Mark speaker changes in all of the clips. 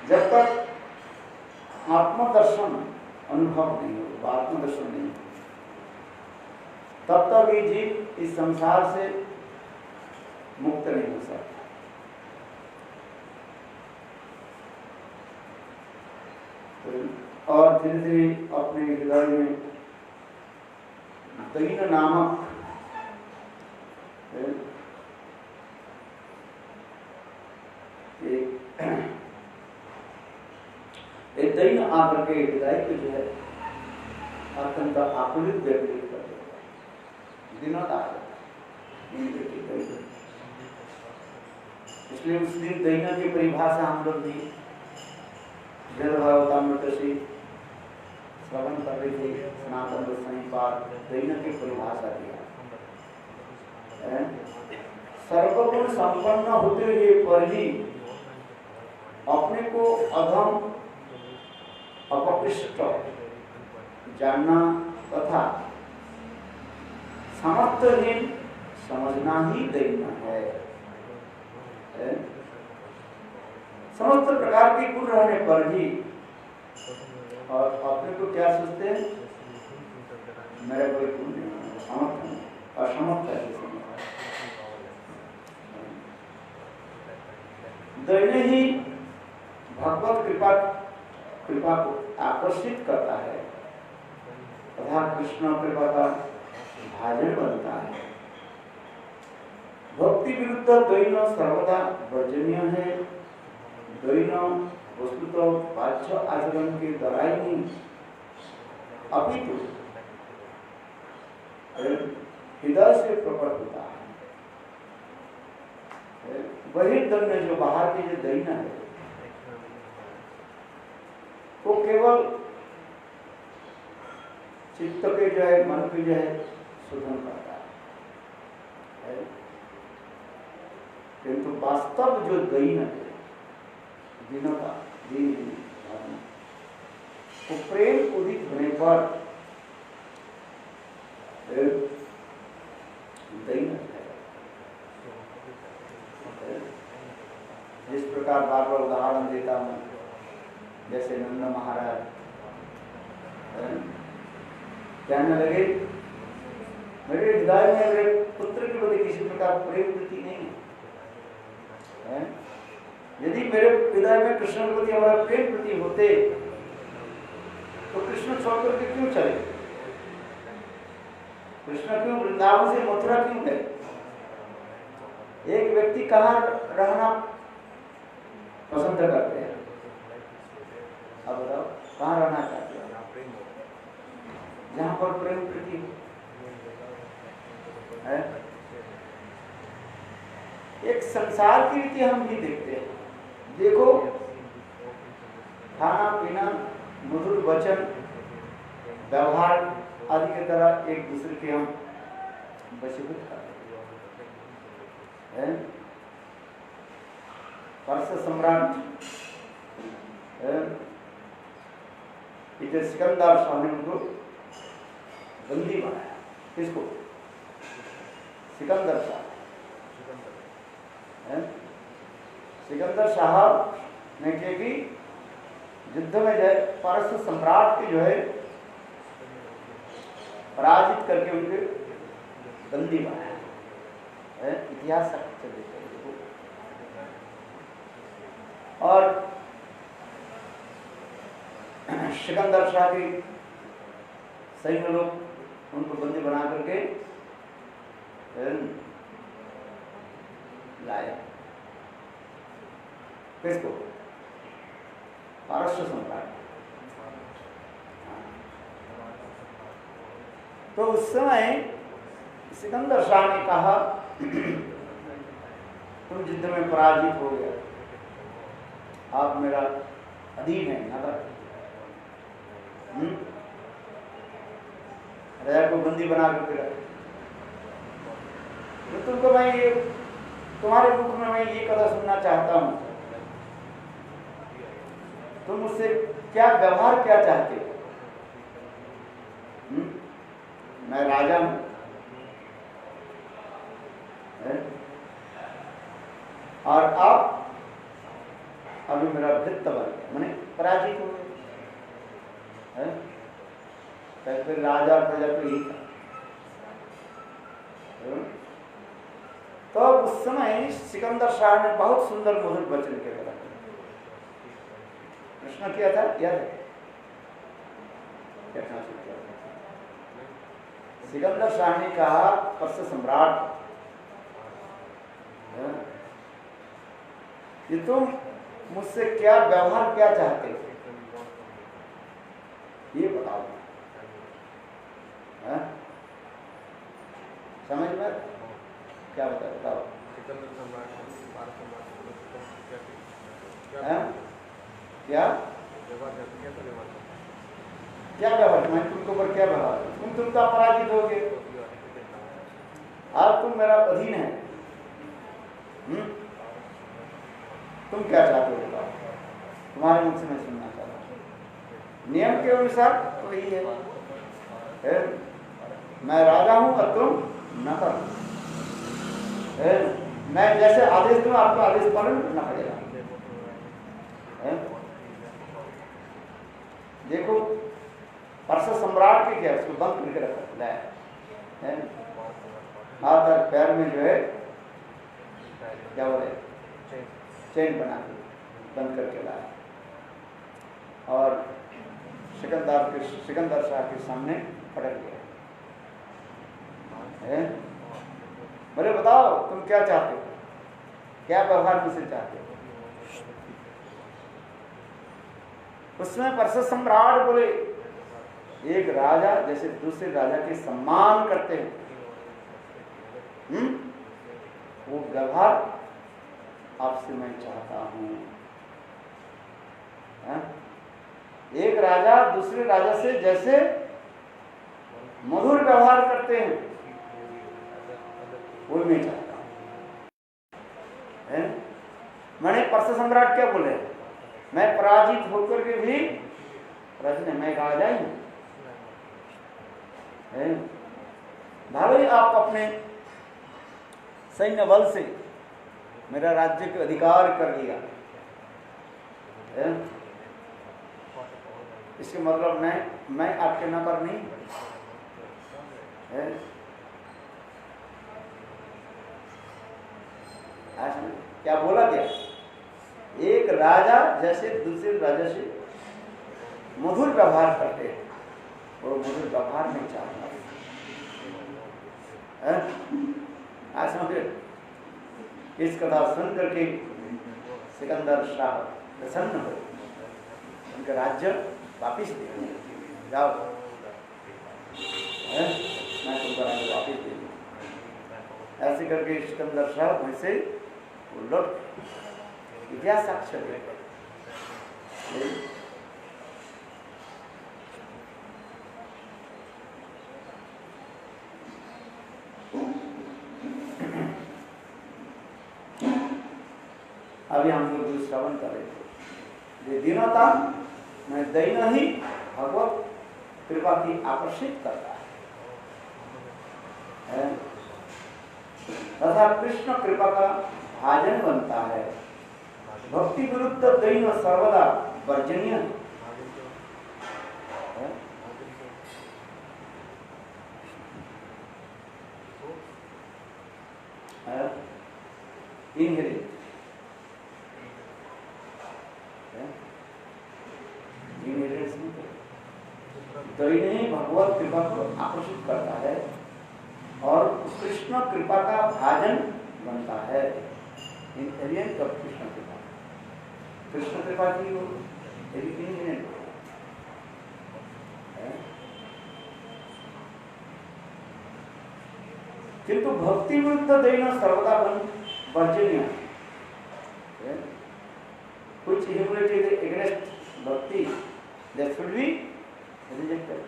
Speaker 1: जब तक आत्मदर्शन अनुभव नहीं हो, आत्मदर्शन नहीं हो, तब तक ये जीव इस संसार से मुक्त नहीं हो सकता। और धीरे धीरे अपने हृदय में दैन नामक एक दैन आकर के हृदय को जो है अत्यंत आकुलित व्यक्ति कर देता है, दिनों तक। इसलिए उस दिन दैन की परिभाषा हम लोग भी वेदभागवतामृत से श्रवण कर रहे थे। सनातन गोस्वामी पाद दैन की परिभाषा दिया, सर्वगुण संपन्न होते हुए पर भी अपने को अधम अपकृष्ट जानना तथा समर्थहीन समझना ही दैन है। समस्त प्रकार के गुण रहने पर भी और अपने को क्या सोचते हैं, मेरा कोई गुण नहीं, समर्थ नहीं, असमर्थ है। दैन ही भगवत कृपा को आकर्षित करता है तथा कृष्ण कृपा का भाजन बनता है। भक्ति विरुद्ध दैन सर्वदा वर्जनीय है। दैन वस्तुतः बाह्य आचरण के द्वारा ही नहीं, अपितु हृदय से प्रकट होता है। वही दैन जो बाहर की जो दैन है वो केवल चित्त के जो है, मन के जो है शोधन करता है, किंतु वास्तव जो दैन है, दीनता, वो प्रेम उदित होने पर दैन है। जिस प्रकार बार बार उदाहरण देता हूँ, जैसे नंद महाराज कहने लगे, मेरे हृदय में मेरे पुत्र के प्रति किसी प्रकार प्रेम वृत्ति नहीं है। यदि मेरे हृदय में कृष्ण के प्रति हमारा प्रेम वृत्ति होते तो कृष्ण छोड़कर के क्यों चले? कृष्ण क्यों वृंदावन से मथुरा क्यों गए? एक व्यक्ति कहाँ रहना पसंद करते हैं? अब बताओ, कहाँ रहना चाहते हैं? जहाँ पर प्रेम वृत्ति है। एक संसार की रीति हम भी देखते हैं। देखो, खाना पीना, मधुर वचन, व्यवहार आदि की तरह एक दूसरे के हम वशीभूत करते हैं। पर्स सम्राट सिकंदर शाह ने उनको बंदी बनाया। किसको? सिकंदर शाह। सिकंदर शाह ने किया कि युद्ध में जो है पारस सम्राट के जो है पराजित करके उनके बंदी बनाया। इतिहास देखो। और सिकंदर शाह के सैन्य लोग उनको बंदी बना करके लाया। किसको? पारस्य सम्राट। तो उस समय सिकंदर शाह ने कहा, तुम युद्ध में पराजित हो गया, आप मेरा अधीन है, नगर। राजा को बंदी बना करके रखा। तो तुमको मैं ये, तुम्हारे मुख में मैं ये कथा सुनना चाहता हूँ, तुम मुझसे क्या व्यवहार क्या चाहते हो? मैं राजा हूं। और अब अभी मेरा भृत्य बन गया, मैंने पराजित हो गए। फिर राजा प्रजा तो यही था। तो उस समय सिकंदर शाह ने बहुत सुंदर मधुर वचन के बोला। प्रश्न किया था, याद है क्या? सिकंदर शाह ने कहा पर्स सम्राट, कि तुम मुझसे क्या व्यवहार क्या चाहते हो, ये बताओ। समझ में क्या बताओ? क्या क्या व्यवहार? मैं तुमके ऊपर क्या व्यवहार? तुम तो अपराजित हो गए, अब तुम मेरा अधीन है। तुम क्या चाहते हो बताओ, तुम्हारे मुख से मैं सुनना चाहता हूँ। नियम के अनुसार तो यही है, मैं राजा हूं और तुम नौकर। मैं जैसे आदेश दूं आपको आदेश पालन करना पड़ेगा। देखो पर्स सम्राट के क्या, उसको बंद करके रखा है, हाथ और पैर में जो है क्या बोले चेन बना के बंद करके लाया और सिकंदर शाह के सामने पटक गया। बोले बताओ तुम क्या चाहते हो, क्या व्यवहार मुझसे चाहते हो? उसमें पर्स सम्राट बोले, एक राजा जैसे दूसरे राजा के सम्मान करते हैं, वो व्यवहार आपसे मैं चाहता हूं। एक राजा दूसरे राजा से जैसे मधुर व्यवहार करते हैं, वो मैं चाहता हूं। मैंने पर्स सम्राट क्या बोले, मैं पराजित होकर के भी मैं राजा ही हूं। भले आप अपने सैन्य बल से मेरा राज्य का अधिकार कर लिया, इसके मतलब मैं आपके नौकर नहीं है। क्या बोला क्या? एक राजा जैसे दूसरे राजा से मधुर व्यवहार करते हैं, वो मधुर व्यवहार नहीं चाहता। आज समझे? इस कथा सुन करके सिकंदर शाह प्रसन्न हो, उनका राज्य वापिस दे जाओ, मैं तुमको राज्य वापिस दे दूँ। ऐसे करके सिकंदर शाह वहीं से लौट इतिहास साक्ष्य देगा। अभी हम लोग जो श्रवण कर रहे थे, ये दीनता में दैन ही भगवत कृपा की आकर्षित करता है तथा कृष्ण कृपा का भाजन बनता है। भक्ति विरुद्ध दैन सर्वदा वर्जनीय है। दैन ही भगवत कृपा को आकर्षित करता है और कृष्ण कृपा का भाजन बनता है। इनहेरिएंट ऑफ कृष्ण कृपा, कृष्ण कृपा की वो इनहेरिएंट है। किंतु भक्ति विरुद्ध दैन सर्वदा वर्जनीय है। कुछ ह्यूमिलिटी अगेंस्ट भक्ति that should be rejected।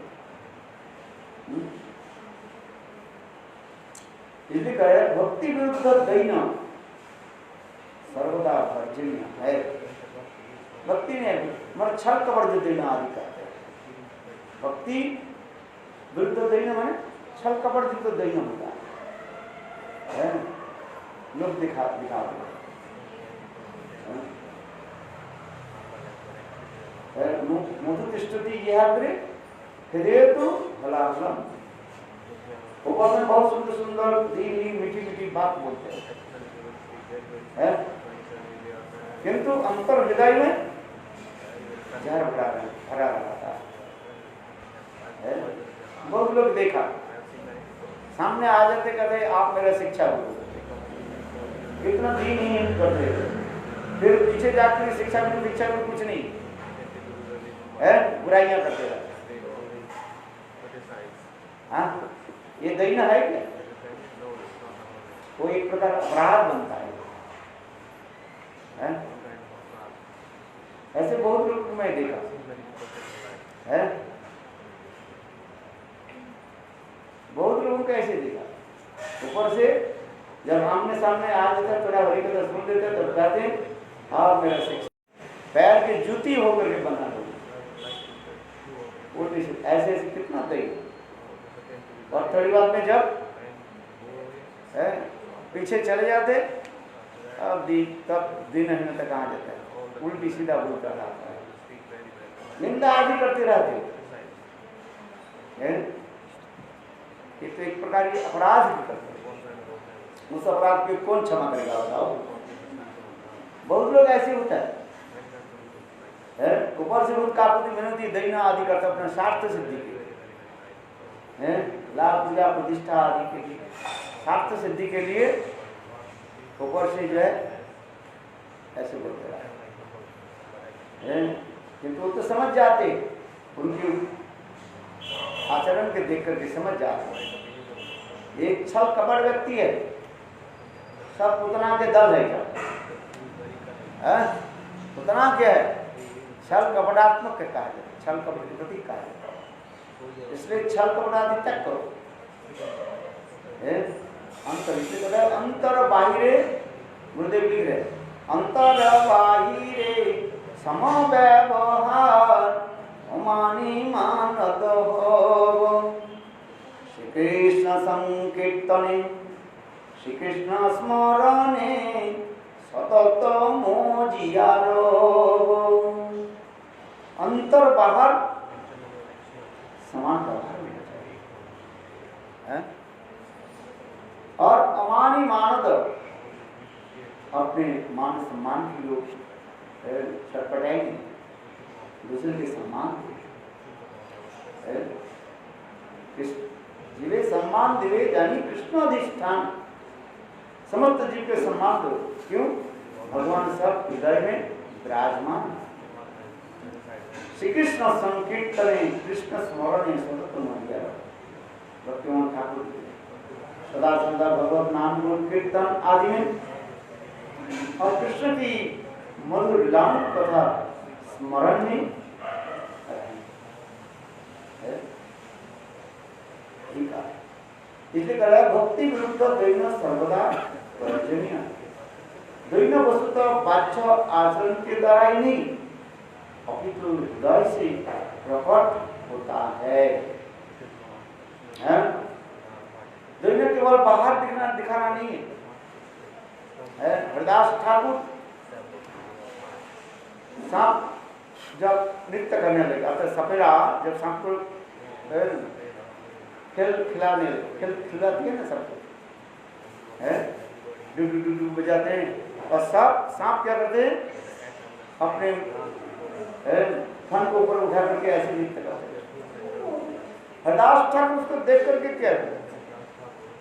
Speaker 1: इसलिए कह रहे भक्ति विरुद्ध दैन सर्वदा वर्जनीय है। भक्ति में मर छल कपट जो देना आदि करते हैं। भक्ति विरुद्ध दैन माने छल कपट जो दैन होता है, लोग दिखा मधु तिष्ठति यह हृदय तो हलाहलम। ऊपर में बहुत सुंदर सुंदर मीठी मीठी बात बोलते हैं, किंतु अंतर हृदय में जहर भरा रहता है। बहुत लोग देखा सामने आ जाते, कहते आप मेरा शिक्षा गुरु, इतना भी नहीं करते, फिर पीछे जाकर शिक्षा गुरु कुछ नहीं है, बुराइयां करते रहते। हाँ, ये दैन्य है क्या? वो एक प्रकार अपराध बनता है? ऐसे बहुत लोग को मैं देखा है, बहुत लोगों को ऐसे देखा। ऊपर से जब आमने सामने आ जाता है, थोड़ा हरी कथा सुन लेते हैं, तब कहते हैं आप मेरा शिक्षा, पैर की जूती होकर के बना दो। ऐसे ऐसे कितना दैन्य। और थोड़ी बात में जब पीछे चले जाते, तब दिन तक कहाँ जाता है, उल्टी सीधा बोलता रहता है, निंदा आदि करते रहते हैं। ये तो एक प्रकार के अपराध भी करते हैं। उस अपराध को कौन क्षमा करेगा बताओ? बहुत लोग ऐसे होता है, ऊपर से बहुत काकुति मेहनती दैन्य आदि करता अपने स्वार्थ सिद्धि के, लाभ पूजा प्रतिष्ठा आदि के लिए, स्वार्थ सिद्धि के लिए ऊपर से जो है ऐसे बोलते रहे। किंतु वो तो समझ जाते, उनकी आचरण के देख करके समझ जाते। एक छल कपट व्यक्ति है, सब पुतना के दल है क्या? पुतना क्या है? छल कपटात्मक के कहा जाता, छल कपट के प्रतीक कहा जाता। इसलिए छल कपट आदि त्याग करो। अंतर, इसलिए अंतर बाहिरे, गुरुदेव लिख रहे अंतर बाहिरे समव्यवहार मानी मानत हो। श्री कृष्ण संकीर्तने, श्री कृष्ण स्मरणे सतत मोजियारो। अंतर बाहर समान व्यवहार होना चाहिए, और अमानी मानद, अपने मान सम्मान की लोग छटपटाएंगे, दूसरे के सम्मान जीवे सम्मान दिवे जानी कृष्ण अधिष्ठान, समस्त जीव के सम्मान दो। क्यों? भगवान सब हृदय में विराजमान। श्री कृष्ण संकीर्तने, कृष्ण स्मरणे सतत मोजियारो। भक्तिमान ठाकुर सदा सदा भगवत नाम गुण कीर्तन आदि में और कृष्ण की मधुर लीलाओं तथा स्मरण में इसलिए कह रहा है भक्ति विरुद्ध दैन्य सर्वदा वर्जनीय। दैन्य वस्तुतः बाह्य आचरण के द्वारा ही नहीं, अपितु हृदय से प्रकट होता है। दैन्य केवल बाहर दिखाना नहीं है। हरदास ठाकुर सांप जब नृत्य करने लगे, अर्थात सपेरा जब सांप को खिलाती है ना सबको, डू बजाते हैं, और सब सांप क्या करते हैं, अपने फन को ऊपर उठा करके ऐसे नृत्य करते हैं। हरदास ठाकुर उसको देख करके क्या है,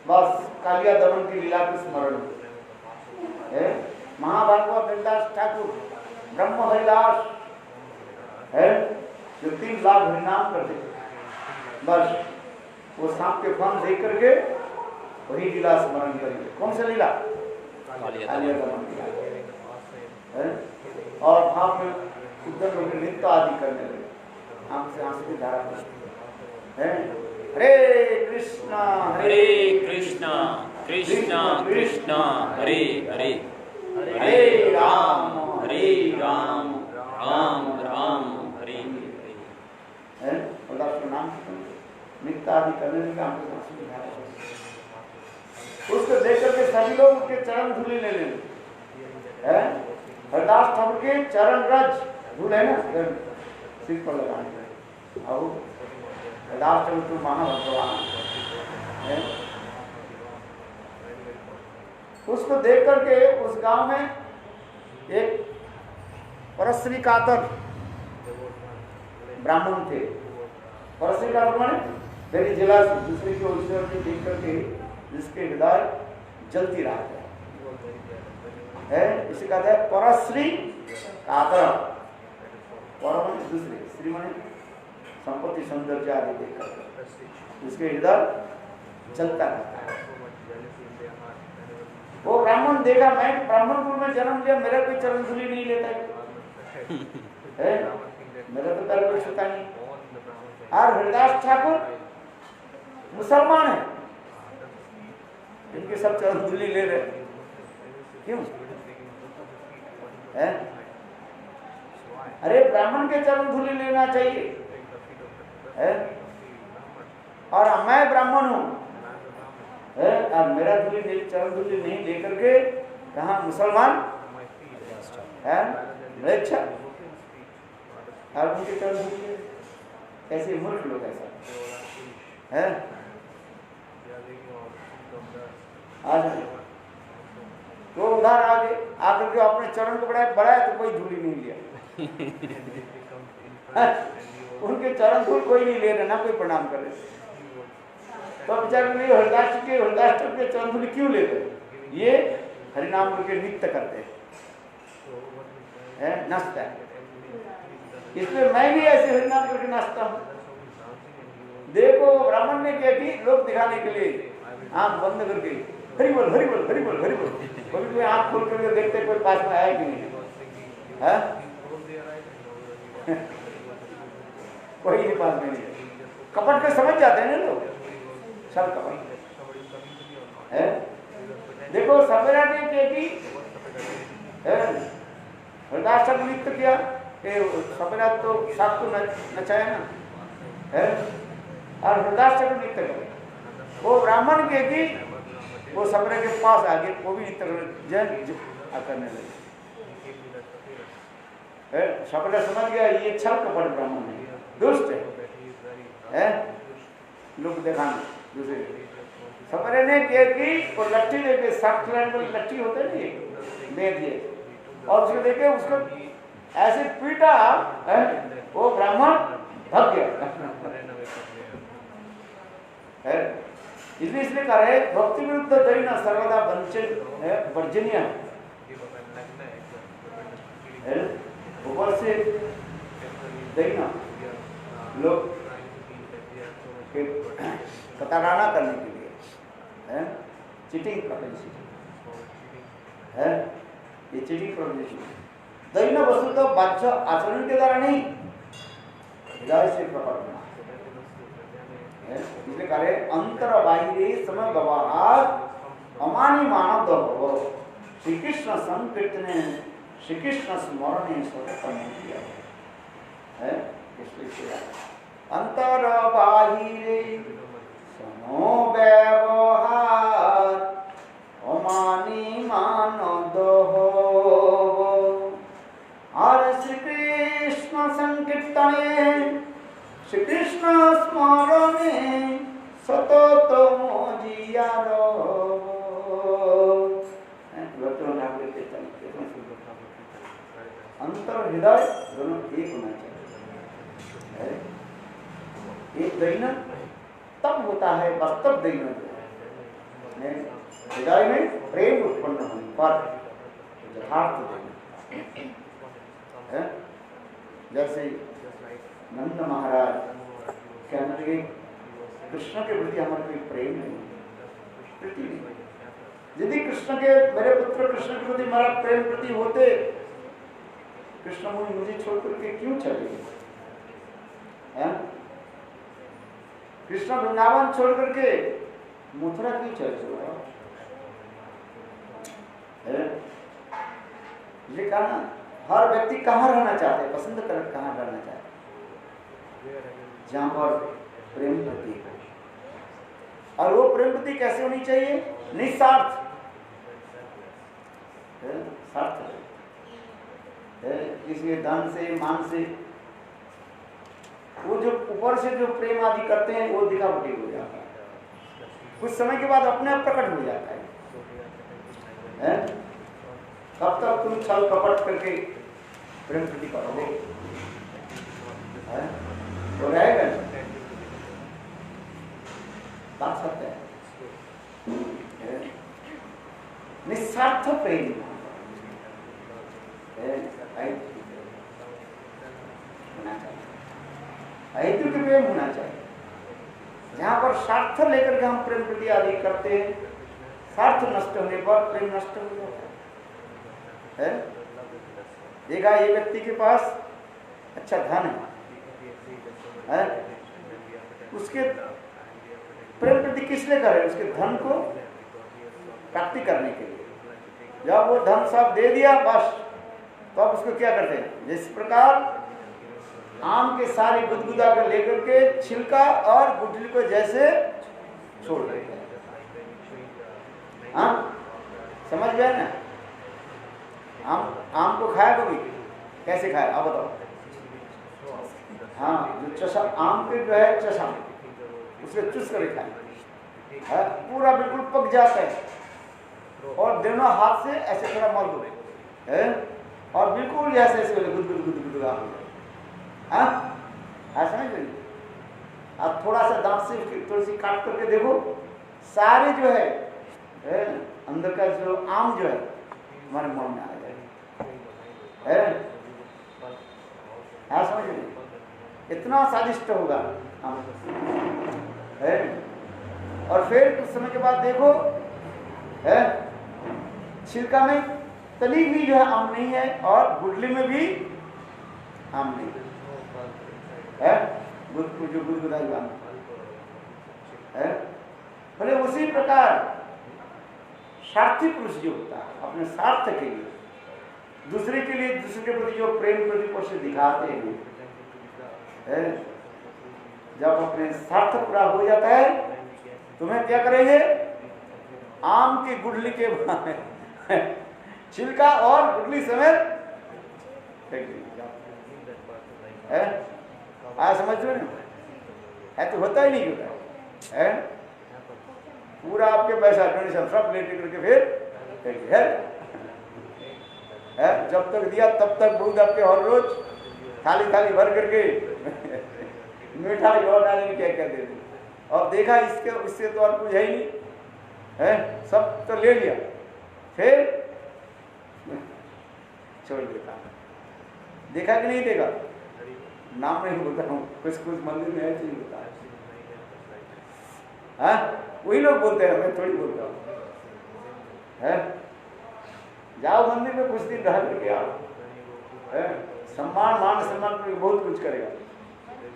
Speaker 1: बस कालिया दमन की लीला के स्मरण है। महाभागवत हरिदास ठाकुर ब्रह्म हरिदास है जो 3 लाख हरिनाम करते, बस वो सांप के फन देख करके वही लीला स्मरण करेंगे। कौन सा लीला? कालिया दमन है। और भाव में उद्धर लोग नृत्य आदि करने लगे, आंख से आंसू की धारा है। हरे कृष्णा कृष्णा कृष्णा हरे हरे, हरे राम राम राम हरे हरे। और नाम नृत्य आदि करने का आंख से आंसू की धारा, उसको देख करके सभी लोग उनके चरण धूलि ले लेंगे। हरदास ठाकुर के चरण रज धूल है ना, सिर पर लगाने लगे। आओ यदाश्चर्य तू महाभगवान है। उसको देख करके उस गांव में एक परश्री कातर ब्राह्मण थे। परश्री कातर माने मेरी जिला से दूसरे की ओर से देख करके जिसके हृदय जलती रहता है, इसे कहते हैं परश्री कातर। पर माने दूसरे, श्री माने संपत्ति सौंदर्य आदि देख करके जिसके हृदय जलता रहता है। वो ब्राह्मण देखा, मैं ब्राह्मण कुल में जन्म लिया, मेरा कोई चरण धूलि नहीं लेता है, मेरा तो पैर कोई छूता नहीं। और हरिदास ठाकुर मुसलमान है, इनके सब चरण धूलि ले रहे, क्यों है? अरे ब्राह्मण के चरण धूलि लेना चाहिए है? और मैं ब्राह्मण हूं और मेरा धूलि चरण धूलि नहीं लेकर के कहा मुसलमान है, अच्छा और उनके चरण धूलि कैसे मूर्ख लोग ऐसा है। आज तो उधर आगे आकर के अपने चरण को बढ़ाया तो कोई धूलि नहीं लिया। उनके चरण धूल कोई नहीं ले रहे, ना कोई प्रणाम कर रहे। तो बेचारे हरिदास के चरण धूलि क्यों ले रहे? ये हरिनाम करके नित्य करते हैं, नाचता है। इसलिए मैं भी ऐसे हरिनाम करके नाचता हूँ। देखो ब्राह्मण ने क्या की, लोग दिखाने के लिए आंख बंद करके हरि बोल हरि बोल हरि बोल हरि बोल। कभी कोई आंख खोल करके देखते कोई पास में आया कि नहीं है? कोई नहीं पास में नहीं। कपट के समझ जाते हैं ना लोग, सब कपट है। देखो सवेरा ने क्या की, हरिदास सब नृत्य किया, सवेरा तो साथ तो नचाया ना है, और हरिदास सब नृत्य करे। वो ब्राह्मण के की वो सवेरे के पास आगे वो भी नृत्य करने लगे। सवेरा समझ गया ये छल कपट ब्राह्मण है, दुष्ट है, लोग दिखाना दूसरे। सवेरे ने क्या की वो लट्ठी लेके, सख्त लट्ठी होते नहीं दे दिए, और उसको देखे उसको ऐसे पीटा है, वो ब्राह्मण भाग गया है। इसलिए कह रहे भक्ति विरुद्ध दैना सर्वदा वर्जनीय है। ऊपर से दैना लोग कताराना करने के लिए है, चीटिंग प्रोपेंसिटी है, ये चीटिंग प्रोपेंसिटी। दैना वस्तुतः बाह्य आचरण के द्वारा नहीं, हृदय से प्रकट होना। इसलिए कह रहे अंतर बाहिरे समय व्यवहार अमानी मानव दो श्री कृष्ण संकीर्तने श्री कृष्ण स्मरण स्वतंत्र किया है। इसलिए अंतर बाहिरे समो व्यवहार अमानी मानव दो और श्री कृष्ण संकीर्तने श्री कृष्ण स्मरणे सतत मोजियारो। अंतर हृदय दोनों एक होना चाहिए। एक दैना तब होता है वास्तव दैना, हृदय में प्रेम उत्पन्न होने पर यथार्थ दैना। जैसे नंद महाराज कहने लगे कृष्ण के प्रति हमारा कोई प्रेम नहीं। यदि कृष्ण के मेरे पुत्र कृष्ण के प्रति हमारा प्रेम प्रति होते, कृष्ण मुझे छोड़ करके क्यों चले गए? कृष्ण वृंदावन छोड़ करके मथुरा क्यों चले गए? ये कहना हर व्यक्ति कहाँ रहना चाहते हैं, पसंद कर कहाँ रहना चाहते हैं? जहां पर प्रेम प्रति है। और वो प्रेम प्रति कैसे होनी चाहिए? निस्वार्थ किसी धन से मान से वो जो ऊपर से जो प्रेम आदि करते हैं वो दिखावटी हो जाता है, कुछ समय के बाद अपने आप प्रकट हो जाता है? तब तक तुम छल कपट करके प्रेम प्रीति करोगे, तो रहेगा बात सत्य है। निस्वार्थ प्रेम होना चाहिए, अहेतुक प्रेम होना चाहिए। जहां पर स्वार्थ लेकर के हम प्रेम प्रीति आदि करते हैं, स्वार्थ नष्ट होने पर प्रेम नष्ट हो जाता है। देखा ये व्यक्ति के पास अच्छा धन है, उसके प्रेम प्रति किस लिए करे? उसके धन को प्राप्ति करने के लिए। जब वो धन सब दे दिया बस, तो अब उसको क्या करते हैं? जिस प्रकार आम के सारी गुदगुदा कर लेकर के छिलका और गुठली को जैसे छोड़ देते हैं। हाँ, समझ गए ना? आम को खाया कभी? कैसे खाया आप बताओ? हाँ, जो चशा आम के जो है चशा उसे चुस कर खाए, पूरा बिल्कुल पक जाता है और दोनों हाथ से ऐसे थोड़ा मल दो और बिल्कुल ऐसे ऐसे गुदगुद समझ गई? आप थोड़ा सा दांत से थोड़ी सी काट करके देखो, सारे जो है अंदर का जो आम जो है हमारे मुंह में आ जाएगा। समझ गई? इतना स्वादिष्ट होगा आम है। और फिर कुछ समय के बाद देखो छिलका में तली भी जो है आम नहीं है और गुठली में भी आम नहीं है, जो गुदगुदा आम है। भले उसी प्रकार स्वार्थी पुरुष जो होता है अपने स्वार्थ के लिए, दूसरे के लिए, दूसरे के प्रति जो प्रेम प्रतिपोष दिखाते हैं, जब अपने स्वार्थ पूरा हो जाता है तुम्हें क्या करेंगे? आम की गुठली के छिलका और गुठली समेत फेंक देंगे। समझ रहे हो? है तो होता ही नहीं होता है, पूरा आपके पैसा डोनेशन सब लेटे करके फिर फेंक दिया है। जब तक दिया तब तक दूध आपके हर रोज थाली थाली भर करके मीठा और डालेंगे क्या क्या दे देंगे। और देखा इससे तो और कुछ है ही नहीं है, सब तो ले लिया फिर छोड़ देता। देखा कि नहीं देखा? नाम नहीं बोलता हूँ, कुछ कुछ मंदिर में ऐसे ही होता है। वही लोग बोलते हैं, मैं थोड़ी बोलता हूँ। जाओ मंदिर में कुछ दिन रह करके आओ, सम्मान मान सम्मान बहुत कुछ करेगा।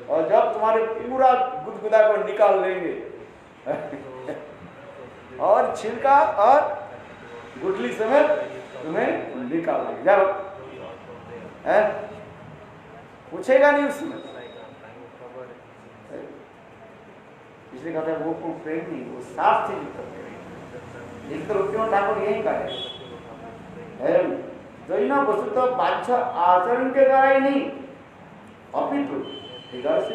Speaker 1: और जब तुम्हारे पूरा गुदगुदा को निकाल लेंगे और छिलका और गुठली समेत तुम्हें निकाल लेंगे, जाओ पूछेगा नहीं उसमें। इसलिए कहते हैं वो प्रेम नहीं, वो साफ से युक्त प्रेम। क्यों ठाकुर यही कहे दैना वस्तु तो बाध्य आचरण के द्वारा ही नहीं, अपितु हृदय से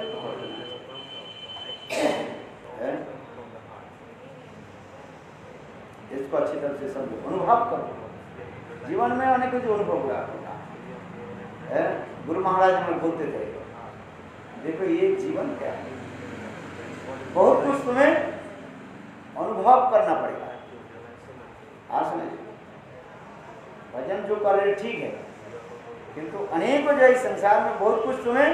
Speaker 1: इसको अच्छी तरह से समझो, अनुभव करो। जीवन में अनेक जो अनुभव हुआ है, गुरु महाराज हमें बोलते थे, देखो ये जीवन क्या है, बहुत कुछ तुम्हें अनुभव करना पड़ेगा। भजन जो कर रहे ठीक है, किंतु अनेक जो इस संसार में बहुत कुछ तुम्हें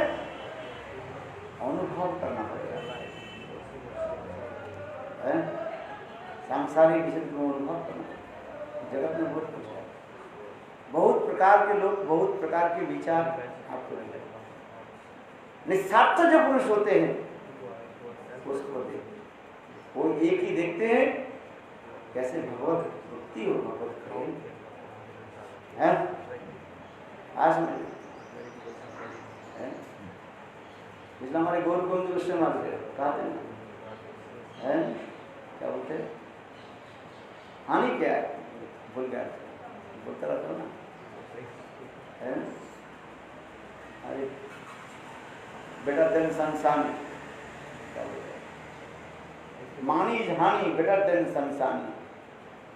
Speaker 1: अनुभव करना पड़ेगा। सांसारिक विषय को अनुभव करना, जगत में बहुत कुछ है, बहुत प्रकार के लोग, बहुत प्रकार के विचार आपको मिलेंगे। निस्वार्थ जो पुरुष होते हैं उसको देखते, वो एक ही देखते हैं कैसे भगवत भक्ति हो, भगवत प्रेम है। आज में इसलिए हमारे गौरकुंज गोस्वामी कहते हैं, क्या बोलते हैं, हानि क्या है, भूल गया, बोलता रहता हूँ ना, अरे better than sunshine. मानी झानी better than sunshine.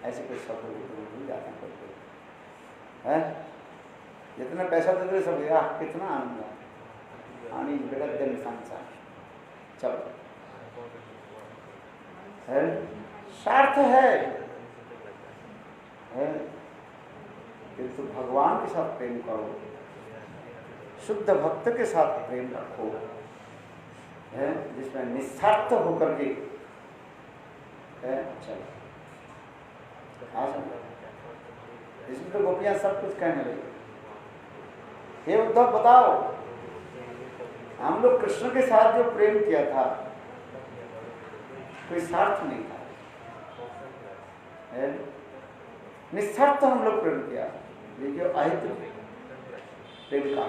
Speaker 1: ऐसे कुछ शब्द भूल जाते हैं। जितना पैसा देते सब कितना आनंद है। मानी better than sunshine. चलो है स्वार्थ है किंतु भगवान के साथ प्रेम करो, शुद्ध भक्त के साथ प्रेम रखो, है जिसमें निस्वार्थ होकर के चलो। इसमें तो गोपियां सब कुछ कहने लगी, हे उद्धव बताओ, हम लोग कृष्ण के साथ जो प्रेम किया था कोई स्वार्थ नहीं था, निस्वार्थ हम लोग प्रेम किया। देखिए अहित प्रेम का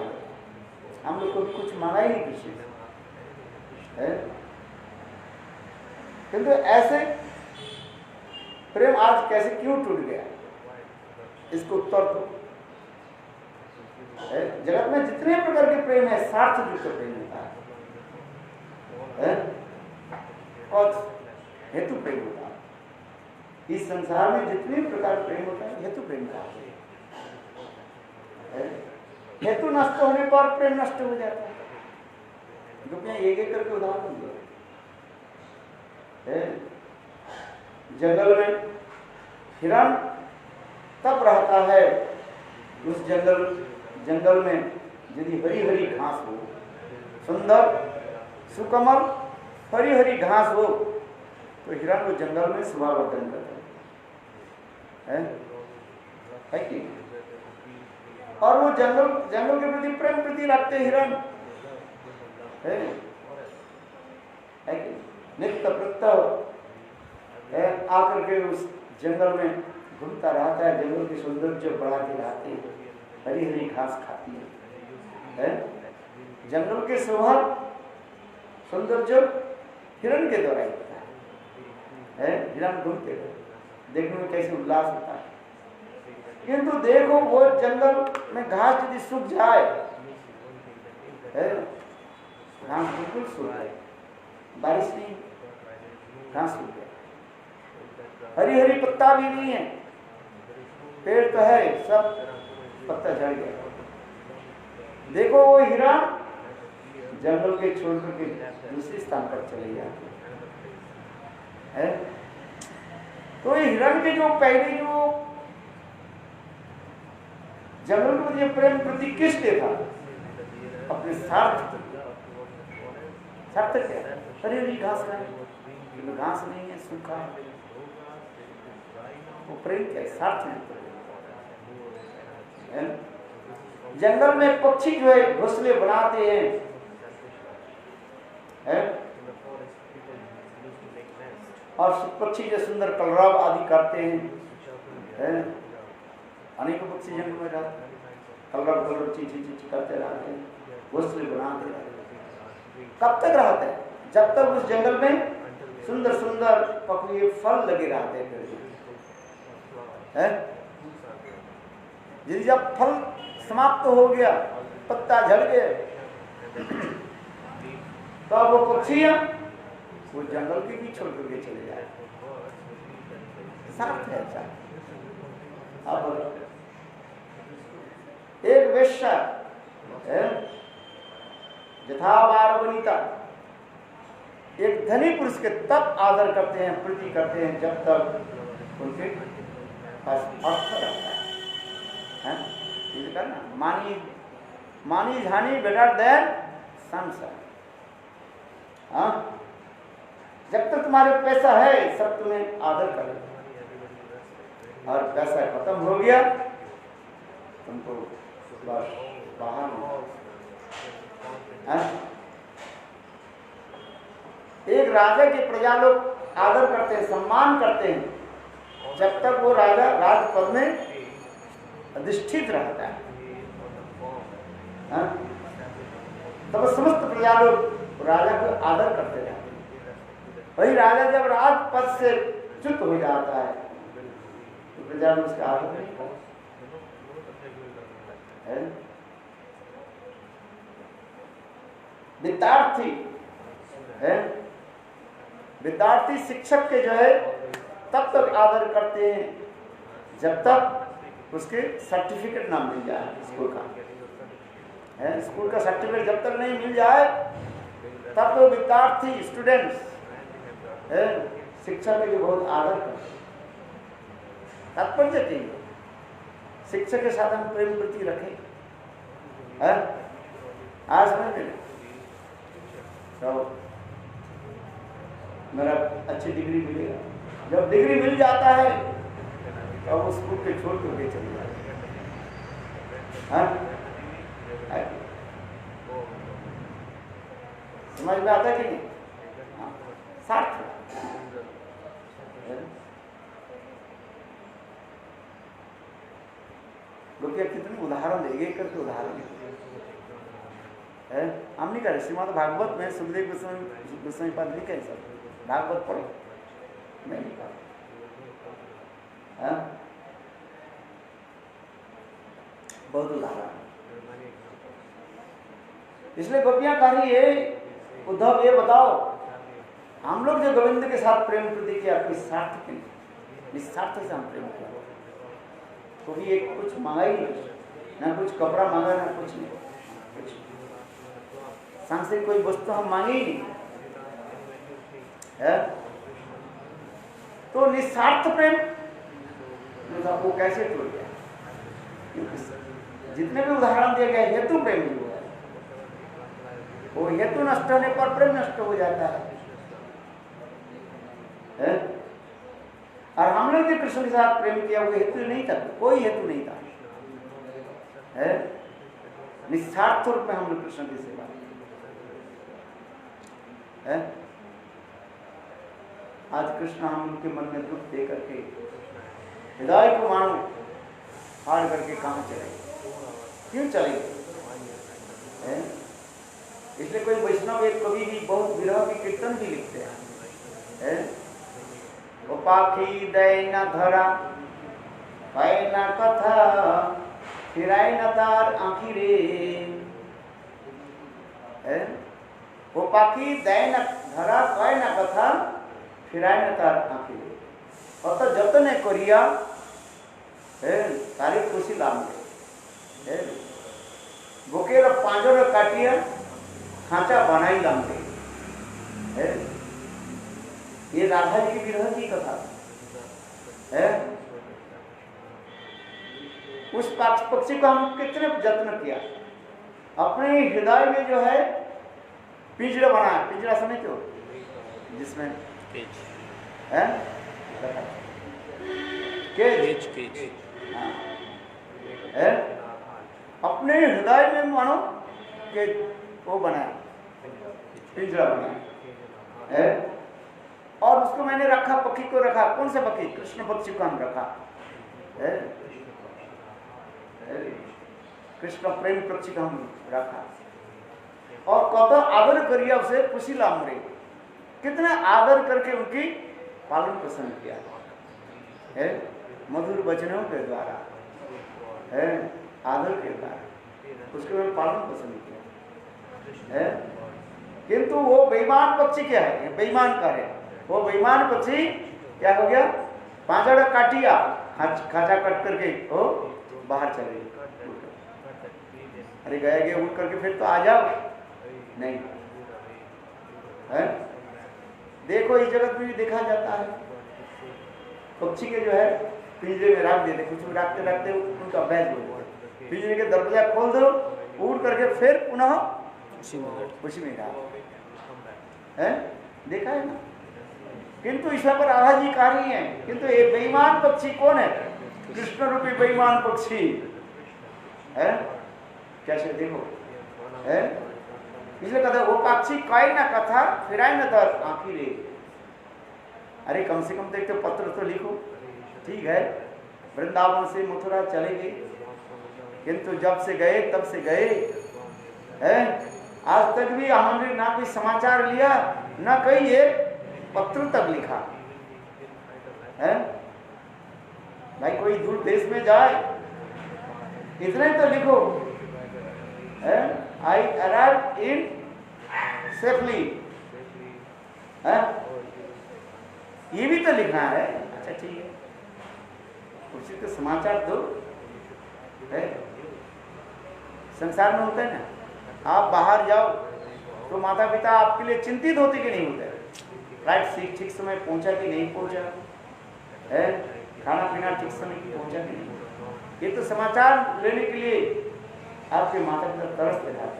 Speaker 1: हम लोग को भी कुछ मांगा ही नहीं किसी से, किंतु ऐसे प्रेम आज कैसे क्यों टूट गया, इसको उत्तर दो। जगत में जितने प्रकार के प्रेम है स्वार्थ युक्त प्रेम होता है और हेतु प्रेम होता है। इस संसार में जितने प्रकार प्रेम होता है हेतु प्रेम का है। हेतु नष्ट होने पर प्रेम नष्ट हो जाता है। दुनिया एक एक करके उदाहरण दो। जंगल में हिरण तब रहता है, उस जंगल में यदि हरी हरी घास हो, सुंदर सुकमल हरी हरी घास हो, तो हिरण वो जंगल में शोभावर्धन करता है कि? और वो जंगल के प्रति प्रेम प्रति रखते हिरण है कि? नित्य प्रत्यह आकर के उस जंगल में घूमता रहता है, जंगल की सौंदर्य बढ़ाते रहते हैं, हरी हरी घास खाती है। जंगल के शोभा सौंदर्य हिरण के द्वारा होता है। हिरण घूमते हैं, देखने में कैसे उल्लास होता है। किंतु देखो वो जंगल में घास यदि सूख जाए, घास बिल्कुल सूख जाए, बारिश नहीं, घास सूख गया, हरी हरी पत्ता भी नहीं है, पेड़ तो है सब पत्ता झड़ गया। देखो वो हिरण जंगल के छोड़ के दूसरे स्थान पर चले जाते हैं। तो ये हिरण के जो पहले जो जंगल को ये प्रेम प्रति किस लिए था? अपने स्वार्थ क्या? हरी हरी घास खाए, घास नहीं है, सूखा, वो प्रेम क्या? स्वार्थ नहीं। जंगल में पक्षी जो है घोंसले बनाते हैं, और पक्षी जो सुंदर कलरव आदि करते हैं, अनेकों पक्षी जंगल में रहते हैं, कलरव चीची करते रहते हैं, घोंसले बनाते रहते हैं। कब तक रहते हैं? जब तक उस जंगल में सुंदर सुंदर पक्षी फल लगे रहते हैं। यदि जब फल समाप्त हो गया, पत्ता झड़ गए, तो अब वो पक्षियां वो जंगल के भी छोड़ करके चले जाए। साथ है ऐसा। अब एक वेश्या यथावार वनिता एक धनी पुरुष के तब आदर करते हैं, प्रीति करते हैं, जब तक उनके पास अर्थ रहता है। ना मानी झानी बेटर देन संसार। जब तक तुम्हारे पैसा है सब तुम्हें आदर करे, और पैसा खत्म हो गया तुमको बस बाहर एक राजा के प्रजा लोग आदर करते हैं, सम्मान करते हैं, जब तक वो राजा राजपद में अधिष्ठित रहता है। तब समस्त प्रजा लोग राजा को आदर करते रहते हैं। वही राजा जब राजपद से च्युत हो जाता है तो प्रजा लोग उसका आदर नहीं करते। विद्यार्थी है, विद्यार्थी शिक्षक के जो है तब तक आदर करते हैं जब तक उसके सर्टिफिकेट ना मिल जाए स्कूल का है। स्कूल का सर्टिफिकेट जब तक नहीं मिल जाए तब तो विद्यार्थी स्टूडेंट्स है शिक्षा के लिए बहुत आदर करते। तात्पर्य चाहिए शिक्षक के साथ हम प्रेम प्रति रखें है? आज में तो मेरा अच्छी डिग्री मिलेगा, जब डिग्री मिल जाता है तो वो स्कूल के छोड़ के चले जाते हैं। समझ में आता है कि नहीं? साथ लोग कितने उदाहरण देंगे करके उदाहरण है। हम नहीं करे श्रीमद् भागवत में सुखदेव गोस्वामी पाद लिखे सब भागवत पढ़ो नहीं बहुत उदाहरण। इसलिए गोपियां कह रही है उद्धव ये बताओ हम लोग जो गोविंद के साथ प्रेम प्रति किया कोई स्वार्थ के नहीं, निस्वार्थ से हम प्रेम किया, क्योंकि ये कुछ मांगा ही नहीं, ना कुछ कपड़ा मांगा ना कुछ नहीं, कुछ सांसारिक कोई वस्तु हम मांगे ही नहीं है। तो निस्वार्थ प्रेम वो कैसे टूट गया? जितने भी उदाहरण दिए गए हेतु प्रेम जो है वो हेतु नष्ट होने पर प्रेम नष्ट हो जाता है? और हम लोग जो कृष्ण के साथ प्रेम किया वो हेतु नहीं था, कोई हेतु नहीं था है? निस्वार्थ रूप में हम लोग कृष्ण की सेवा है। आज कृष्ण हम लोग के मन में दुख दे करके हृदय को मानो हार करके कहां चले, क्यों चले? इसलिए कोई वैष्णव एक कवि भी बहुत विरह की कीर्तन भी लिखते हैं। वो पाखी दैन धरा पाए ना कथा फिराए न तार आँखी रे, वो पाखी दैन धरा पाए ना कथा फिराए न तार आँखी रे, অত যতনে করিয়া তারি খুশি লামে বুকের পাঁজর কাটিয়া খাঁচা বানাইলাম রে। ये राधा जी की विरह की कथा है। उस पक्षी को हम कितने जत्न किया, अपने हृदय में जो है पिंजरा बनाया। पिंजरा समझते हो जिसमें है केज है, अपने हृदय में मानो कि वो बनाया, पिंजरा बनाया है। और उसको मैंने रखा, पक्षी को रखा। कौन सा पक्षी? कृष्ण पक्षी को हम रखा है। कृष्ण प्रेम पक्षी को हम रखा और कत आदर करिए उसे खुशी लामरे, कितना आदर करके उनकी पालन पोषण किया है, मधुर वचनों के द्वारा है, आदर के द्वारा उसके मैं पालन पोषण किया है। किंतु वो बेईमान पक्षी क्या है? बेईमान का है वो बेईमान पक्षी क्या हो गया? पांचड़ा काटिया, खाचा कट करके वो बाहर चले गए। अरे गए उड़ करके फिर तो आ जाओ नहीं है। देखो इस जगत में भी देखा जाता है पक्षी के जो है पिंजरे में रख देते, कुछ रखते रखते उनका अभ्यास हो जाता है। पिंजरे के दरवाजा खोल दो, उड़ करके फिर पुनः उसी में है, देखा है ना। किंतु ईश्वर पर राधा जी कार्य है। किंतु ये बेईमान पक्षी कौन है? कृष्ण रूपी बेईमान पक्षी है। कैसे देखो है, इसलिए कहते वो पक्षी कई ना कथा फिराए न तर आँखी रे। अरे कम से कम तो एक तो पत्र तो लिखो, ठीक है। वृंदावन से मथुरा चले गए, किंतु जब से गए तब से गए है, आज तक भी हमने ना कोई समाचार लिया, ना कहीं एक पत्र तक लिखा है। भाई कोई दूर देश में जाए इतने तो लिखो है, आई अराइव इन सेफली है, ये भी तो लिखना है। अच्छा ठीक है, उसी तो समाचार दो है। संसार में होता है ना, आप बाहर जाओ तो माता पिता आपके लिए चिंतित होते कि नहीं होते, फ्लाइट ठीक समय पहुंचा कि नहीं पहुंचा है, खाना पीना ठीक समय की पहुंचा कि नहीं, ये तो समाचार लेने के लिए आपके माता पिता तरस दिखाते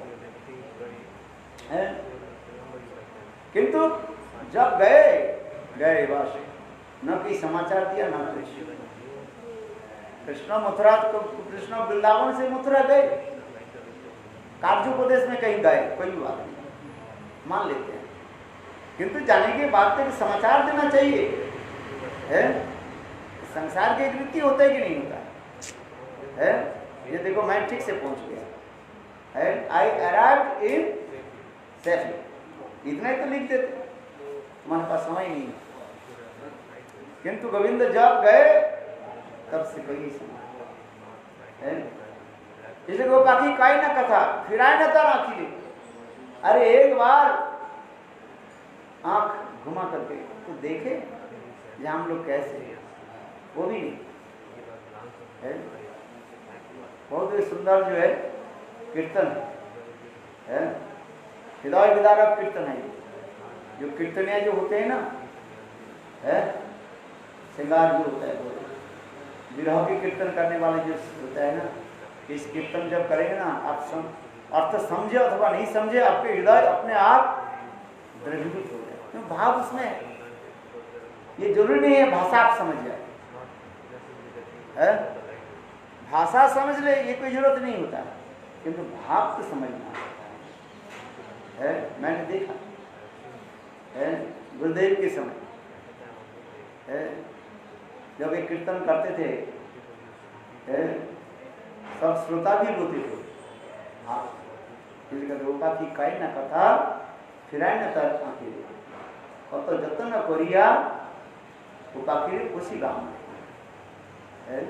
Speaker 1: हैं। किंतु जब गए बस, न कोई समाचार दिया न कुछ। कृष्ण मथुरा, कृष्ण वृंदावन से मथुरा गए, कार्योपदेश में कहीं गए, कोई भी बात नहीं मान लेते हैं, किंतु जाने के बाद तक समाचार देना चाहिए है। संसार की रीति होता है कि नहीं होता है। ये देखो मैं ठीक से पहुंच गया है, आई अराइव्ड इन सेफली, इतना ही तो लिख देते, हमारे पास समय नहीं। किंतु गोविंद जब गए तब से कोई समय है। इसलिए वो बाकी काई ना कथा फिराए न तर आखिर, अरे एक बार आंख घुमा करके तो देखे ये हम लोग कैसे हैं, वो भी नहीं है। बहुत ही सुंदर जो है कीर्तन है, हृदय विदारक कीर्तन है। जो कीर्तनिया जो होते हैं ना है, श्रृंगार जो होता है, विरह के कीर्तन करने वाले जो होता है ना, इस कीर्तन जब करेंगे ना आप अर्थ समझे अथवा नहीं समझे, आपके हृदय अपने आप द्रवीभूत हो जाए, क्यों भाव उसमें है। ये जरूरी नहीं है भाषा आप समझ जाए है, भाषा समझ ले ये कोई जरूरत नहीं होता, किंतु भाव तो समझना है। मैंने देखा है गुरुदेव के समय है, जब एक कीर्तन करते थे है, सब श्रोता भी रोते थे। हाँ रोका की कई न कथा फिराय न तर आखिर, और तो जतन न करिया वो आखिर खुशी गाँव है।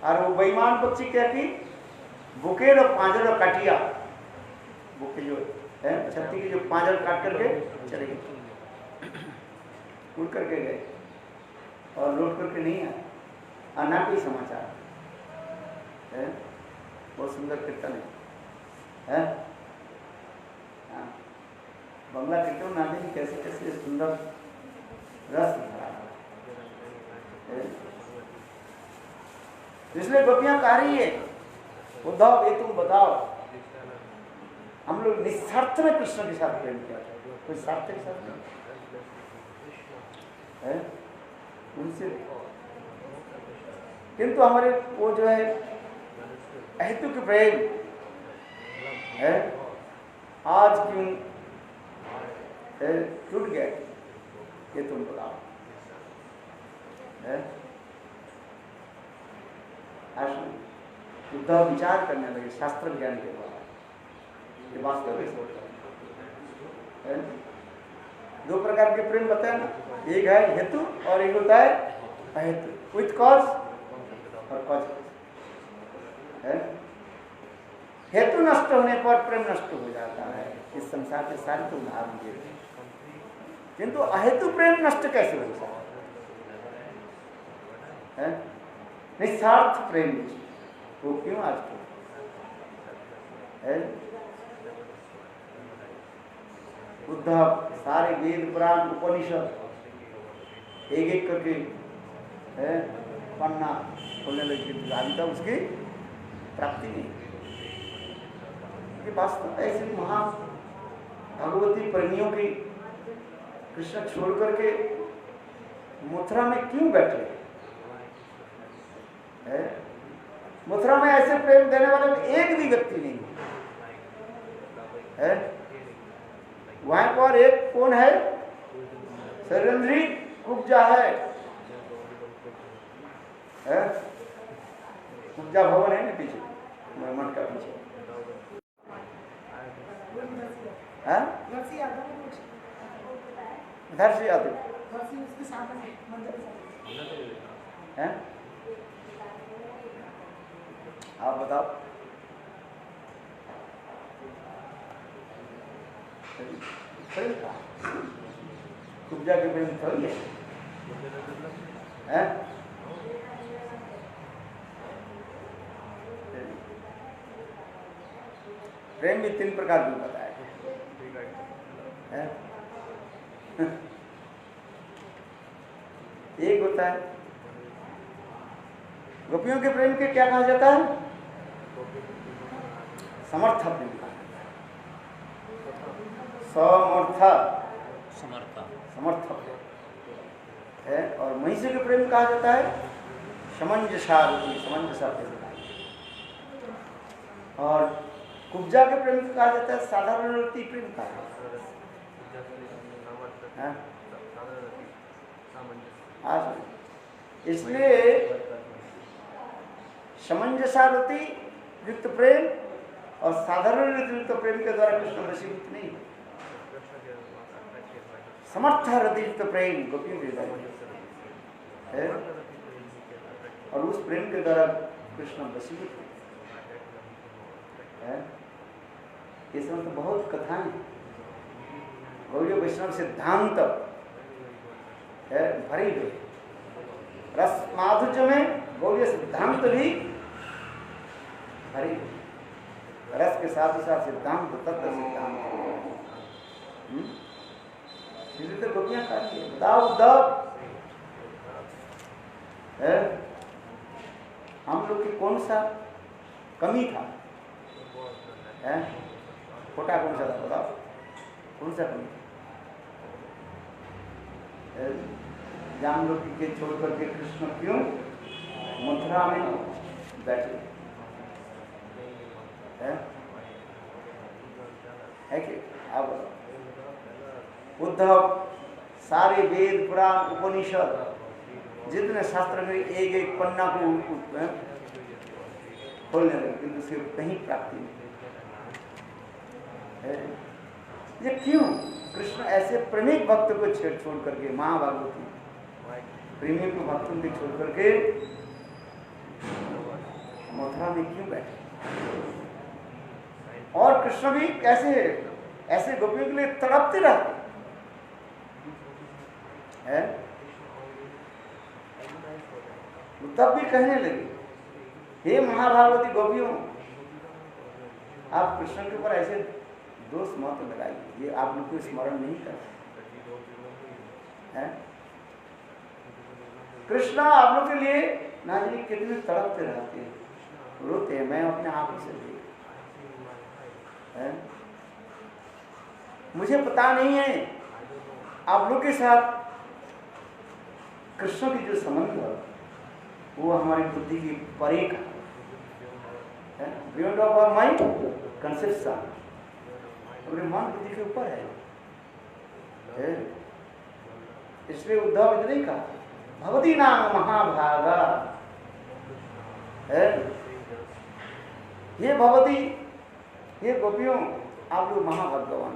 Speaker 1: और वो बेईमान पक्षी क्या की बुकेर और पांजर और काटिया, बुके जो है छत्ती के जो पांजर काट करके चले गए, उड़ करके गए और लौट करके नहीं आए, और ना कोई समाचार है। बहुत सुंदर कीर्तन है हाँ। बंगला कीर्तन ना भी कैसे कैसे सुंदर रस भरा है। इसलिए गोपियां कह रही है उद्धव ये तुम बताओ, हम लोग निस्वार्थ में कृष्ण के साथ प्रेम किया, कोई स्वार्थ के साथ नहीं है उनसे, किंतु हमारे वो जो है अहेतुक प्रेम है आज क्यों टूट गया, ये तुम बताओ है। उद्धव विचार करने लगे शास्त्र ज्ञान के द्वारा, ये वास्तव है। दो प्रकार के प्रेम बताए ना, एक है हेतु और एक होता है अहेतु, विथ कॉज और कॉज है। हेतु नष्ट होने पर प्रेम नष्ट हो जाता है, इस संसार के सारे तो उदाहरण दिए, किंतु अहेतु प्रेम नष्ट कैसे हो सकता है। निस्वार्थ प्रेम वो क्यों आज है। उद्धव सारे वेद पुराण उपनिषद एक एक करके है पन्ना खोलने लगे, अभी तक उसकी प्राप्ति नहीं। वास्तव ऐसे महा भगवती प्रेमियों की कृष्ण छोड़ करके मथुरा में क्यों बैठे है। मथुरा में ऐसे प्रेम देने वाले एक भी व्यक्ति नहीं है। वहां पर एक कौन है, शैलेंद्री कुब्जा है, कुब्जा भवन है ना पीछे मठ का पीछे है, इधर से आते हैं। आप बताओ प्रेम का कुब्जा के प्रेम थोड़ी है? प्रेम भी 3 प्रकार की बताया है। एक होता है गोपियों के प्रेम के क्या कहा जाता है? समर्थ प्रेम कहा जाता है। समर्थ है। और महिषी के प्रेम कहा जाता है समंजसा प्रेम। और कुब्जा के प्रेम को कहा जाता है साधारण प्रेम कहा जाता है। इसलिए समंजसारति युक्त प्रेम और साधारण युक्त प्रेम के द्वारा कृष्ण वशीभूत नहीं है। समर्थ रति युक्त प्रेम गोपियों के द्वारा है और उस प्रेम के द्वारा कृष्ण वशीभूत है। इसमें तो बहुत कथाएं गौड़ी वैष्णव सिद्धांत है भरी हुई। रस माधुर्य में गौड़ी सिद्धांत भी भरी हुई। रस के साथ ही साथ सिद्धांत तत्व सिद्धांत इसलिए तो गोपियां कहती है दाव है। हम लोग की कौन सा कमी था? खोटा कौन सा था बताओ? कौन सा कमी था? जाम लोग के छोड़ करके कृष्ण क्यों मथुरा में बैठे है कि? अब उद्धव सारे वेद पुराण उपनिषद जितने शास्त्र में एक पन्ना को खोलने लगे किंतु सिर्फ कहीं प्राप्ति नहीं है। ये क्यों? कृष्ण ऐसे प्रेमिक भक्त को छोड़ करके महाभागवती प्रेमिक भक्तों को छोड़ करके मथुरा में क्यों बैठे? और कृष्ण भी कैसे ऐसे गोपियों के लिए तड़पते रहते हैं। तब भी कहने लगे हे महाभागवती गोपियों आप कृष्ण के ऊपर ऐसे दोष मत लगाइए, ये आप लोग को स्मरण नहीं करते हैं। कृष्ण आप लोग के लिए ना जी कितने तड़पते रहते हैं, रोते हैं। मैं अपने आप ही से देख मुझे पता नहीं है आप लोग के साथ कृष्ण की जो संबंध है वो हमारी बुद्धि की परे का है, beyond of our mind conception, अपने मन बुद्धि के ऊपर है। इसलिए उद्धव इतने कहा भगवती नाम महाभागा है। ये भगवती ये गोपियों आप लोग महाभाग्यवान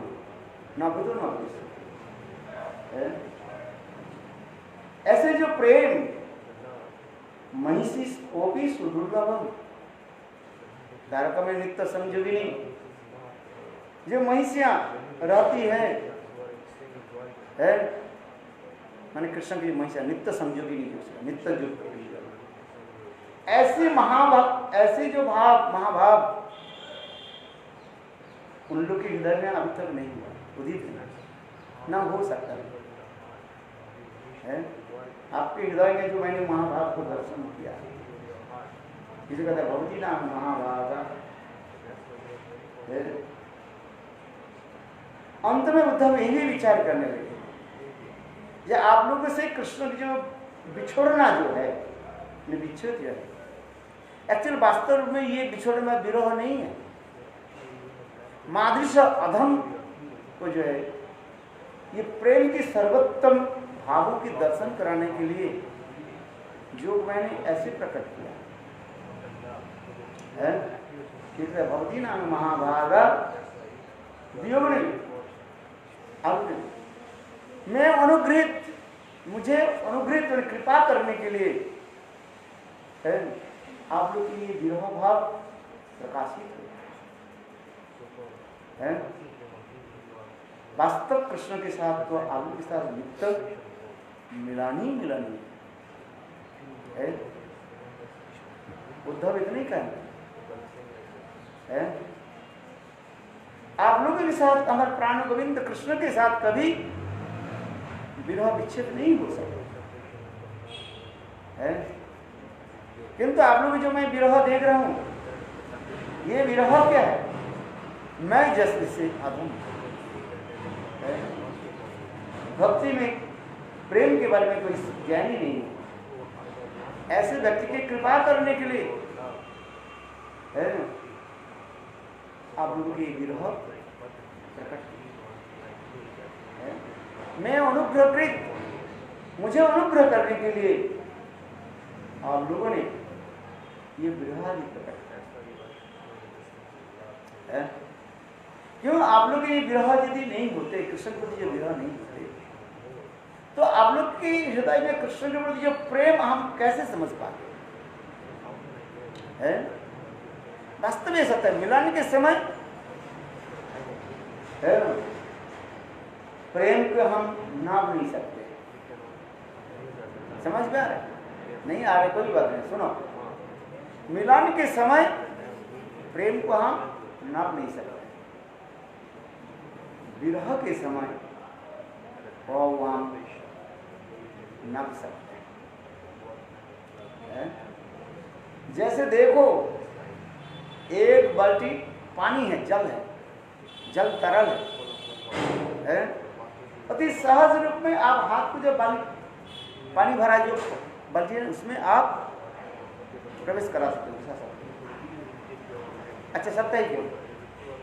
Speaker 1: ना बुझो ना बुझ। ऐसे जो प्रेम महिषी कोपी सुदुर्लभम द्वारका में नित्य संजीविनी जो महिषियां रहती है माने कृष्ण की महिषियां नित्य संजीविनी नित्य युक्त ऐसे महाभाव ऐसे जो भाव महाभाव उन लोग के हृदय में अभी तक नहीं हुआ उदित ना हो सकता है। आपके हृदय में जो मैंने महाभाव को दर्शन किया किसी कहता है भगवती नाम महाभागा। अंत में उद्धव यही विचार करने लगे ये आप लोगों से कृष्ण की जो बिछोड़ना जो है विच्छेद है एक्चुअल वास्तव में ये बिछोड़ने में विरोह नहीं है। माधुर्य अधम को जो है ये प्रेम की सर्वोत्तम भावों के दर्शन कराने के लिए जो मैंने ऐसे प्रकट किया है। ठीक है भगवती नाम महाभागा वियोगनी अब मैं अनुग्रहित मुझे अनुग्रहित और कृपा करने के लिए है आप लोग के लिए विरह भाव प्रकाशित है। वास्तव कृष्ण के साथ तो आलू के साथ नित्य मिलानी है। उद्धव इतने कहना है, आप लोगों के साथ अमर प्राण गोविंद कृष्ण के साथ कभी विरह विच्छेद नहीं हो सकता है। किंतु आप लोग जो मैं विरह देख रहा हूं, ये विरह क्या है? मैं जैसे से अधम है। भक्ति में प्रेम के बारे में कोई ज्ञान ही नहीं है। ऐसे व्यक्ति की कृपा करने के लिए है आप लोगों की विरह प्रकट है। मैं अनुग्रहकृत, मुझे अनुग्रह करने के लिए आप लोगों ने ये विरह नहीं प्रकट है। क्यों? आप लोग ये विरह यदि नहीं होते, कृष्ण के प्रति जो विरह नहीं होते, तो आप लोग के हृदय में कृष्ण के प्रति जो प्रेम हम कैसे समझ पाते हैं? वास्तव में सत्य मिलाने के समय है प्रेम को हम नाप नहीं सकते। समझ में आ रहा है? नहीं आ रहा कोई बात नहीं, सुनो। मिलान के समय प्रेम को हम नाप नहीं सकते, विरह के समय वो हम नाप सकते हैं। जैसे देखो, एक बाल्टी पानी है, जल तरल है। अति सहज रूप में आप हाथ को जो पानी भरा जो बाल्टी है उसमें आप प्रवेश करा सकते हो। अच्छा, सत्य ही क्यों?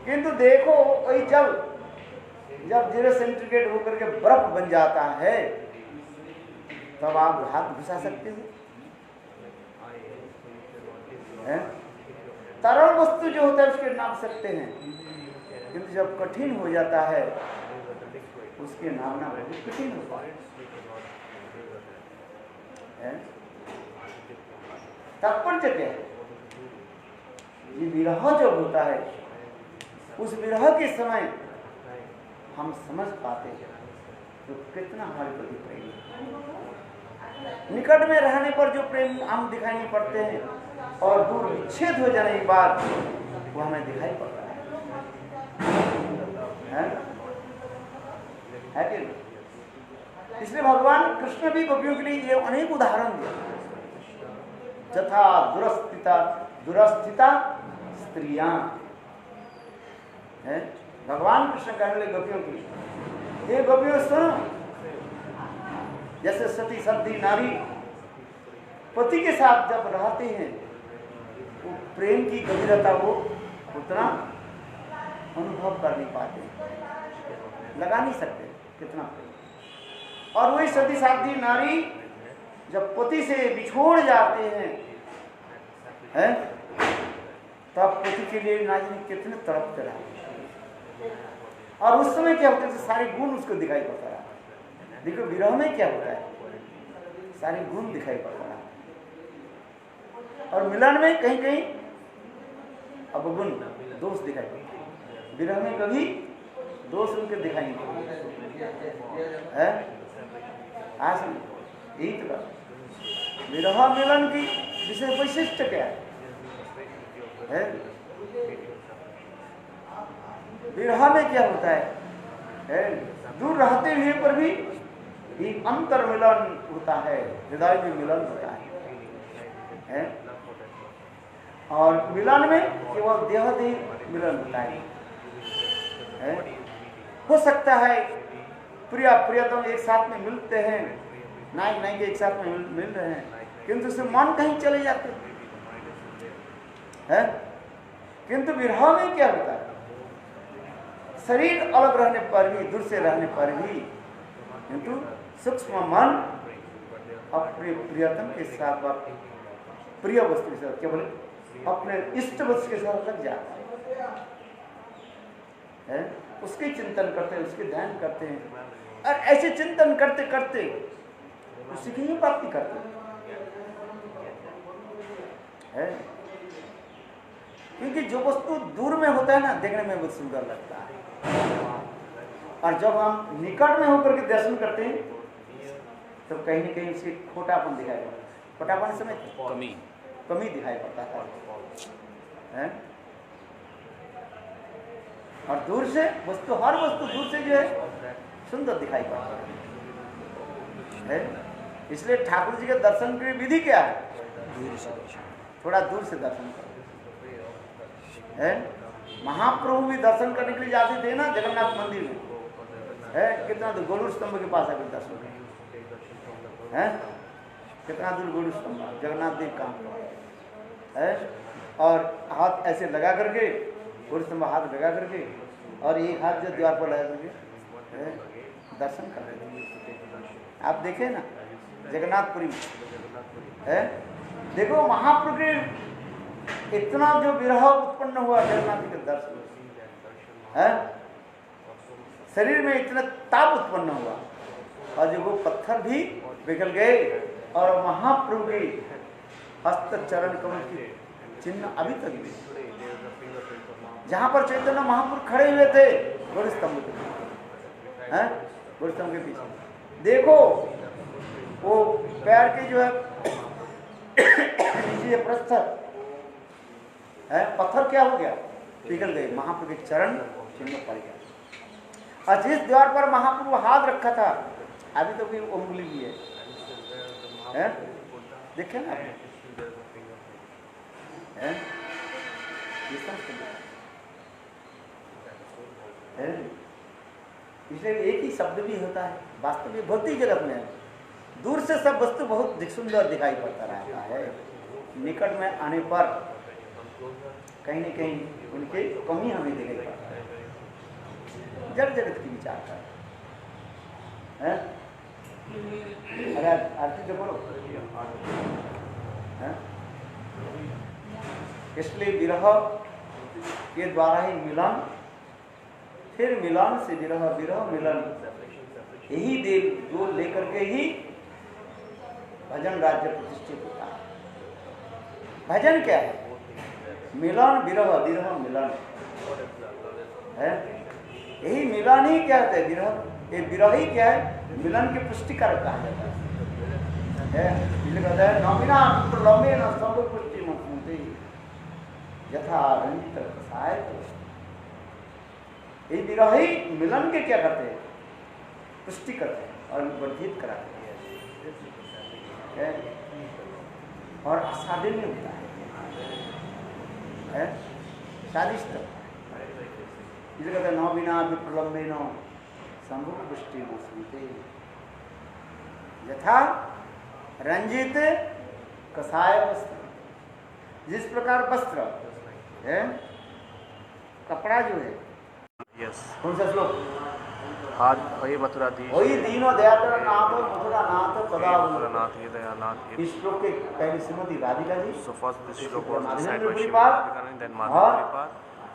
Speaker 1: किंतु देखो वही जल जब 0 सेंटीग्रेड होकर के बर्फ बन जाता है तब आप हाथ घुसा सकते हो। तरल वस्तु जो होता है उसके नाप सकते हैं, किंतु जब कठिन हो जाता है उसके नापना बहुत कठिन होता है। तात्पर्य क्या है? ये विरह जब होता है, उस विरह के समय हम समझ पाते हैं तो कितना हमारे प्रति प्रेम। निकट में रहने पर जो प्रेम हम दिखाई नहीं पड़ते हैं और दूर विच्छेद हो जाने के बाद वो हमें दिखाई पड़ता है कि नहीं? इसलिए भगवान कृष्ण भी गोपियों के लिए ये अनेक उदाहरण दिए। तथा दुरस्थिता स्त्रियां है। भगवान कृष्ण कहने लगे गोपियों की, ये गोपियों सुनो, जैसे सती सद्दी नारी पति के साथ जब रहते हैं वो प्रेम की गंभीरता वो उतना अनुभव कर नहीं पाते, लगा नहीं सकते कितना प्रेम। और वही सती सद्दी नारी जब पति से बिछोड़ जाते हैं तब पति के लिए ना जाने कितने तड़पते रहते। और उस समय क्या होता है? सारे गुण उसको दिखाई पड़ता रहा। देखो विरह में क्या होता है, सारे गुण दिखाई पड़ता रहा। और मिलन में कहीं कहीं अवगुण दोष दिखाई पड़ते। विरह में कभी दोष उनके दिखाई नहीं पड़ते है। आज यही तो बात, विरह मिलन की विशेष वैशिष्ट क्या है? विरह में क्या होता है? दूर रहते हुए पर भी एक अंतर मिलन होता है, हृदय में मिलन होता है। और मिलन में केवल देह मिलन होता है। हो सकता है प्रियतम एक साथ में मिलते हैं, नायक नायिका एक साथ में मिल रहे हैं, किंतु उससे मन कहीं चले जाते हैं। किंतु विरह में क्या होता है? शरीर अलग रहने पर भी, दूर से रहने पर भी, किंतु सूक्ष्म मन अपने प्रियतम के साथ, प्रिय वस्तु के साथ, केवल अपने इष्ट वस्तु के साथ लग जाता है। उसके चिंतन करते हैं, उसके ध्यान करते हैं, और ऐसे चिंतन करते करते उसी की ही प्राप्ति करते हैं। क्योंकि जो वस्तु दूर में होता है ना, देखने में बहुत सुंदर लगता है, और जब हम निकट में होकर के दर्शन करते हैं तो कहीं न कहीं उसके खोटापन दिखाई पड़ता है। खोटापन समय कमी दिखाई पड़ता है। और दूर से वस्तु, हर वस्तु दूर से जो है सुंदर दिखाई पड़ता है। इसलिए ठाकुर जी के दर्शन की विधि क्या है? थोड़ा दूर से दर्शन करो। है महाप्रभु भी दर्शन करने के लिए जाते थे ना जगन्नाथ मंदिर में, है कितना दूर गोलू स्तंभ के पास आकर दर्शन करें, है कितना दूर गोलू स्तंभ जगन्नाथ देव का है। और हाथ ऐसे लगा करके, गोलू स्तंभ हाथ लगा करके और एक हाथ जो द्वार पर लगा करके दर्शन कर रहे थे। आप देखें ना जगन्नाथपुरी में, है देखो महाप्रभु के इतना जो विरह उत्पन्न हुआ जगन्नाथ के दर्शन है, शरीर में इतना ताप उत्पन्न हुआ और जो वो पत्थर भी पिघल गए और महाप्रभु के हस्त चरण कमल की चिन्ह अभी तक भी, जहां पर चैतन्य महाप्रभु खड़े हुए थे गोल स्तंभ के, हैं गोल स्तंभ के पीछे देखो वो पैर के जो है नीचे प्रस्तर है पत्थर क्या हो गया, पिघल गए, महाप्रभु के चरण चिन्ह पड़ गया। और जिस द्वार पर महाप्रभु हाथ रखा था अभी तो कोई उंगली भी है देखे ना है? इसलिए एक ही शब्द भी होता है वास्तव में भौतिक जगत में, दूर से सब वस्तु बहुत सुंदर दिखाई पड़ता रहता है, निकट में आने पर कहीं न कहीं उनकी कमी हमें दिखाई पड़ता है। जड़ जगत की विचार कर है? अरे आरती तो बोलो है? इसलिए विरह के द्वारा ही मिलन, फिर मिलन से विरह, विरह मिलन, यही देव जो लेकर के ही भजन राज्य प्रतिष्ठित होता है। भजन क्या है? मिलन विरह, विरह मिलन है। यही मिलन ही क्या होता है? विरह, ये विरह ही क्या है? मिलन की पुष्टि कारक कहा जाता है। इसलिए कहता है नौमिना लंबे न सब पुष्टि मत यथा रंजित रसाय। ये विरह ही मिलन के क्या करते हैं? पुष्टि करते हैं और वर्धित कराते हैं और असाधन होता है स्वादिष्ट। इसलिए कहते हैं नौ बिना विप्रलंबे नो शंभु पुष्टि न सुनते यथा रंजित कसाय वस्त्र। जिस प्रकार वस्त्र है, कपड़ा जो है,
Speaker 2: यस
Speaker 1: कौन सा श्लोक?
Speaker 2: हाथ होई मथुराधीश
Speaker 1: होई दीनो दयातर नाथ मथुरा नाथ पदा
Speaker 2: मथुरानाथ ये दयानाथ।
Speaker 1: इस श्लोक के पहले Shrimati Radhika ji,
Speaker 2: So first this shloka was
Speaker 1: Madhavendra
Speaker 2: recited by
Speaker 1: Puri
Speaker 2: Srimati
Speaker 1: पाद,
Speaker 2: Radhika, then Madhava Puri Pad,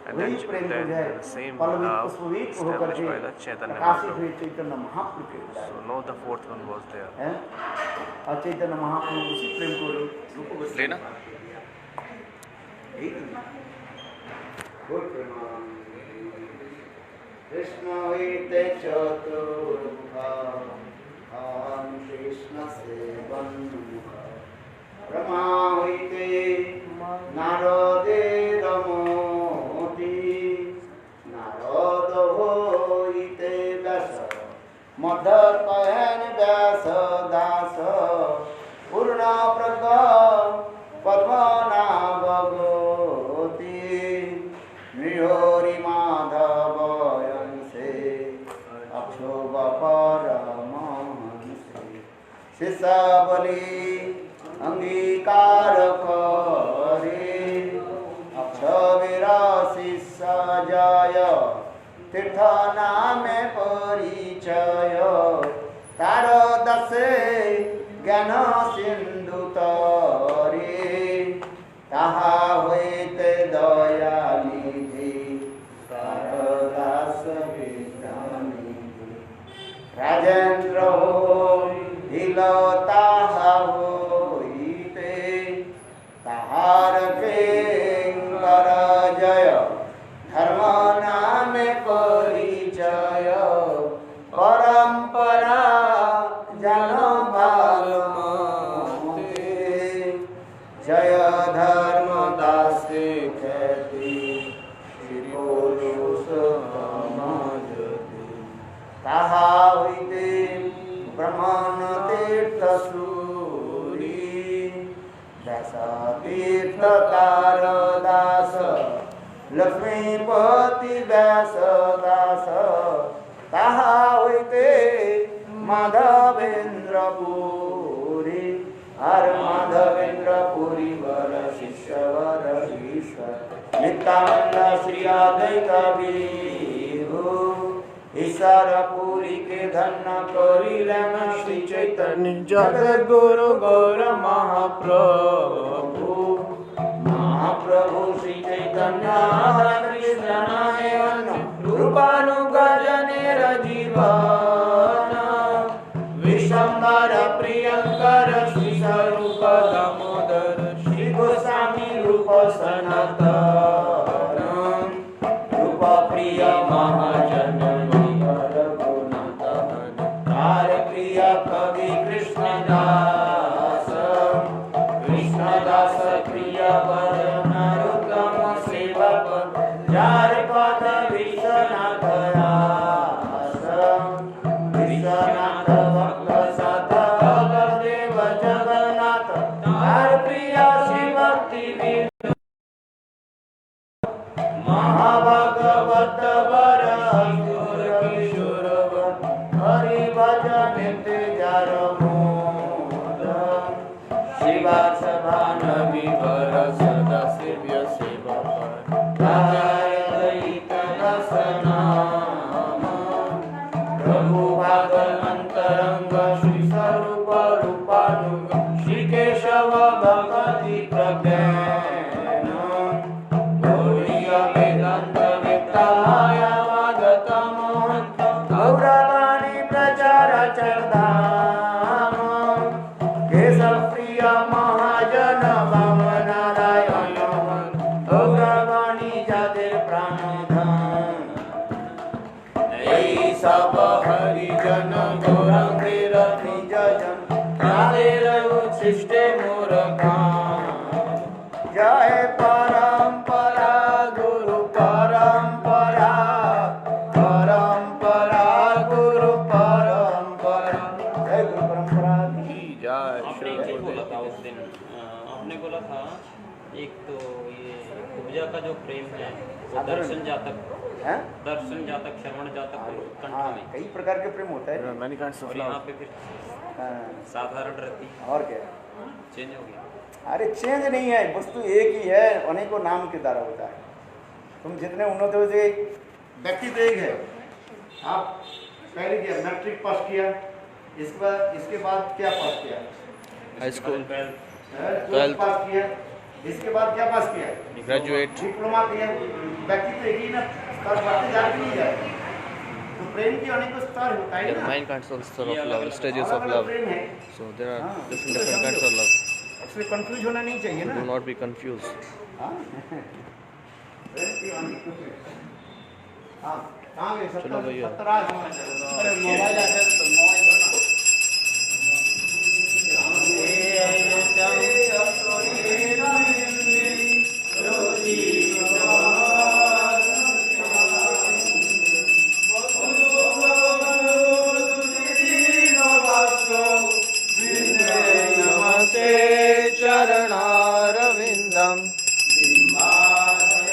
Speaker 2: and
Speaker 1: वही
Speaker 2: then
Speaker 1: प्रेम को जो है
Speaker 2: the same
Speaker 1: पल्लवित
Speaker 2: love
Speaker 1: पुष्पवित होकर
Speaker 2: established
Speaker 1: के
Speaker 2: by the Chaitanya
Speaker 1: प्रकाशित
Speaker 2: Mahaprabhu.
Speaker 1: हुए चैतन्य महाप्रभु के उद्धार
Speaker 2: So no, the fourth one was there.
Speaker 1: है। और चैतन्य महाप्रभु उसी प्रेम को रूप को
Speaker 2: लेना
Speaker 1: यही तो कृष्ण इते चतुर्मुखा कृष्ण से बन्मुखा ब्रह्मा इते नारदे रमोति नारद होइते व्यास मदपयन व्यास दास पूर्ण प्रज्ञ पद्मनाभगोति नृहरि माधवयंसे अक्षोभ परमहंसे शिष्यावली अंगीकार करे अक्षवीरा शिष्य जय तीर्थ नामे परिचय तार दशे ज्ञान सिंधु तरे ताहा होइते दया निधि दास विद्यानिधि राजेंद्र हिल ताहा होइते ताहार किंकर जय धर्म नामे परिचय ताहा हईते ब्रह्मण तीर्थ सूरी दास तीर्थकार दास लक्ष्मीपति व्यास दास ताहा हईते माधवेन्द्र पुरी हर माधवेन्द्र पुरी वर शिष्य वर ईश्वर नित्यानंद श्री अद्वैत विभु ईश्वर पुरी के धन करिलेन श्री चैतन्य जगत गुरु गौर महाप्रभु महाप्रभु श्री चैतन्य कृष्ण रूपानुगजनेर जीवन विशंबर प्रियंकर श्री स्वरूप दामोदर श्री गोस्वामी रूप सनातन रूप प्रिय महाजन प्रिय कवि कृष्णदास कृष्णदास प्रिय नरोत्तम सेवक जार पद विश्वनाथ दास विश्वनाथ भक्त सत देव जगन्नाथ तार प्रिय श्री भक्ति महाभागवत वर किशोर हरि भजन जार मोद शिवा सभा नबी भर सदा सेव्य सेवा प्रभु भागवंतरंग श्री स्वरूप रूपानुग श्री केशव भगवती प्रज्ञान गौरीय वेदांत वेत्ताय वागत मोहन गौरवाणी प्रचार चरधाम केशव प्रिय महाजन वामनारायण गौरवाणी जाते प्राणधाम सब हरिजन गौरंगेर निज जन कालेर उच्छिष्टे मोर जय परंपरा गुरु परंपरा परंपरा गुरु परंपरा जय गुरु परंपरा की जय।
Speaker 3: आपने एक बोला था उस दिन आपने बोला था एक तो ये उपजा का जो प्रेम है वो दर्शन जातक श्रवण जातक कंठ में
Speaker 1: कई प्रकार के प्रेम होता है
Speaker 3: और यहाँ पे फिर साधारण रहती
Speaker 1: और क्या
Speaker 3: चेंज हो गया।
Speaker 1: अरे चेंज नहीं है, वस्तु एक ही है, अनेकों नाम के द्वारा होता है। तुम जितने उन्नत हो जाए व्यक्ति तो एक है। आप पहले किया मैट्रिक पास किया, इसके बाद क्या पास किया?
Speaker 2: हाई स्कूल,
Speaker 1: ट्वेल्थ पास किया, इसके बाद क्या पास किया?
Speaker 2: ग्रेजुएट,
Speaker 1: डिप्लोमा किया। व्यक्ति तो एक ही ना, स्तर बढ़ते जाते नहीं जाए। तो प्रेम के अनेकों स्तर होता है ना।
Speaker 2: nine kinds of love, stages of love. So there are different kinds of love.
Speaker 1: इसलिए कंफ्यूज होना नहीं चाहिए ना।
Speaker 2: Do not be confused.
Speaker 1: हाँ कहाँ गए?
Speaker 2: चलो भैया।
Speaker 1: अरे मोबाइल आ गया तो मोबाइल दो ना।
Speaker 2: चरणारविंदम
Speaker 1: बिंबादय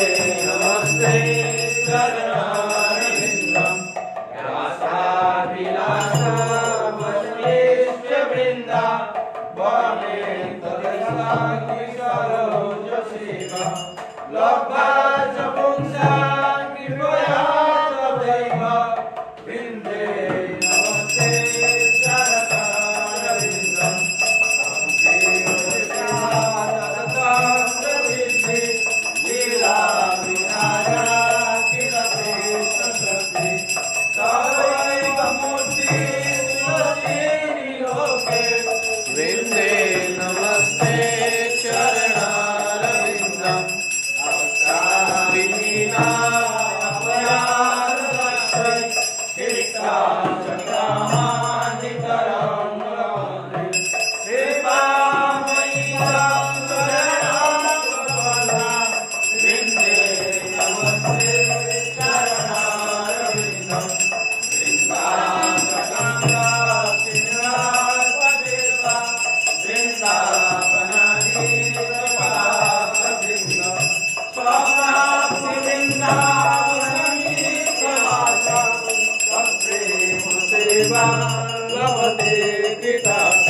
Speaker 4: नमस्ते चरणारविन्दं व्यासाभिलाषमन्येष्टवृन्दा वने तदसा किशोरोजसेवा लब्धा च पुंसा कृपया तदैव वृन्दे नमस्ते चरणारविन्दं लीला विनाया किल कृष्ण तवैव मूर्ति तुलसीनि लोके वृन्दे नमस्ते चरणारविन्दं भक्ताविहीना अपराधवशै क्षिप्तां च कामानितरां नमामि कृपामयि चरणारविन्दं वृन्दे नमस्ते चरणारविन्दं लभते कृतार्थ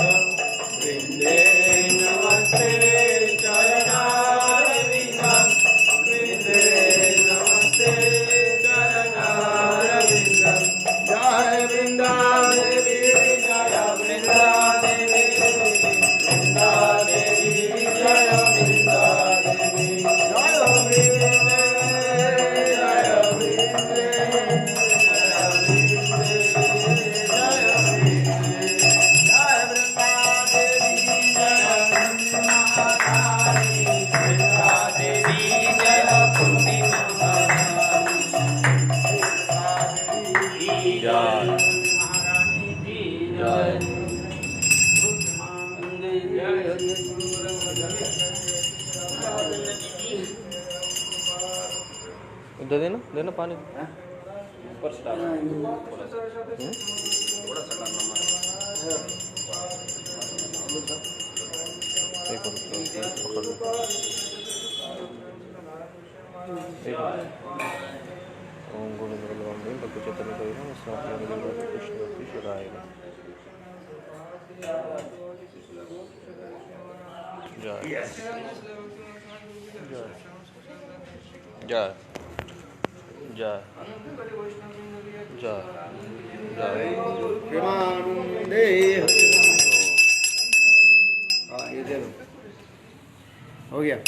Speaker 4: वृन्दे नमस्ते चरणारविन्दं वृन्दे नमस्ते चरणारविन्दं जय वृन्दा देवी जय वृन्दा देवी वृन्दा देवी जय वृन्दा देवी जय वृन्दे जय वृन्दे
Speaker 2: इधर देना देना पानी
Speaker 3: ऊपर से डालो थोड़ा सा डालना
Speaker 2: एक मिनट पकड़ लो एक मिनट ओम गोविंद बलवान भक्त चैतन्य कविता कृष्ण ईश्वराय जय जय जय जय जय
Speaker 1: प्रेमानंदे। हाँ ये दे दो, हो गया।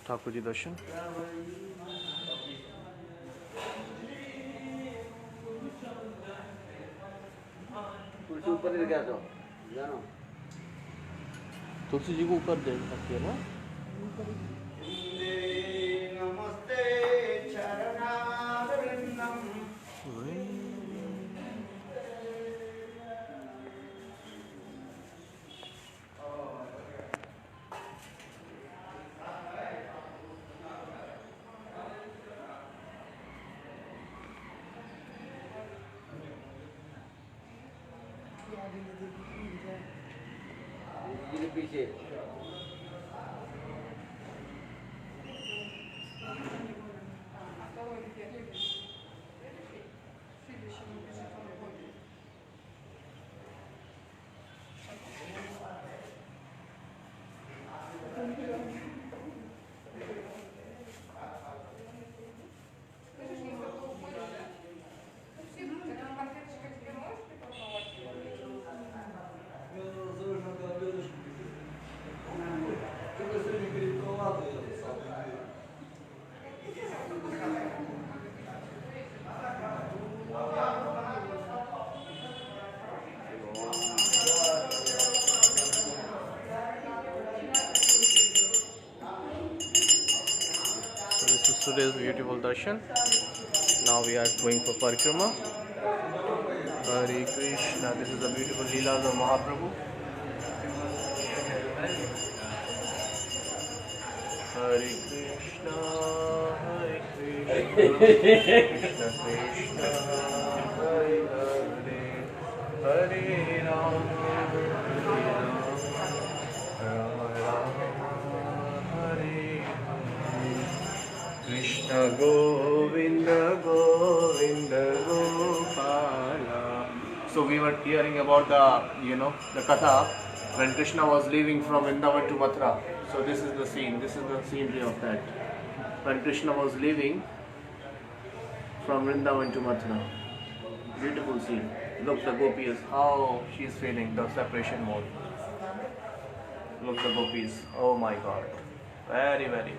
Speaker 2: ठाकुर जी दर्शन
Speaker 1: ऊपर ले गया तो जानो
Speaker 2: तुलसी जी को ऊपर दे सकती है ना।
Speaker 4: नमस्ते चरणारविन्दं
Speaker 1: पीछे
Speaker 2: today's beautiful darshan. Now we are going for parikrama. Hare Krishna. This is the beautiful Leelas of Mahaprabhu.
Speaker 4: Krishna Govinda Govinda Gopala. So we were hearing about the katha when Krishna was leaving from Vrindavan to Mathura. So this is the scene. This is the scenery of that. When Krishna was leaving from Vrindavan to Mathura. Beautiful scene. Look the gopis, how she is feeling the separation mode. Look the gopis. Oh my God. Very, very.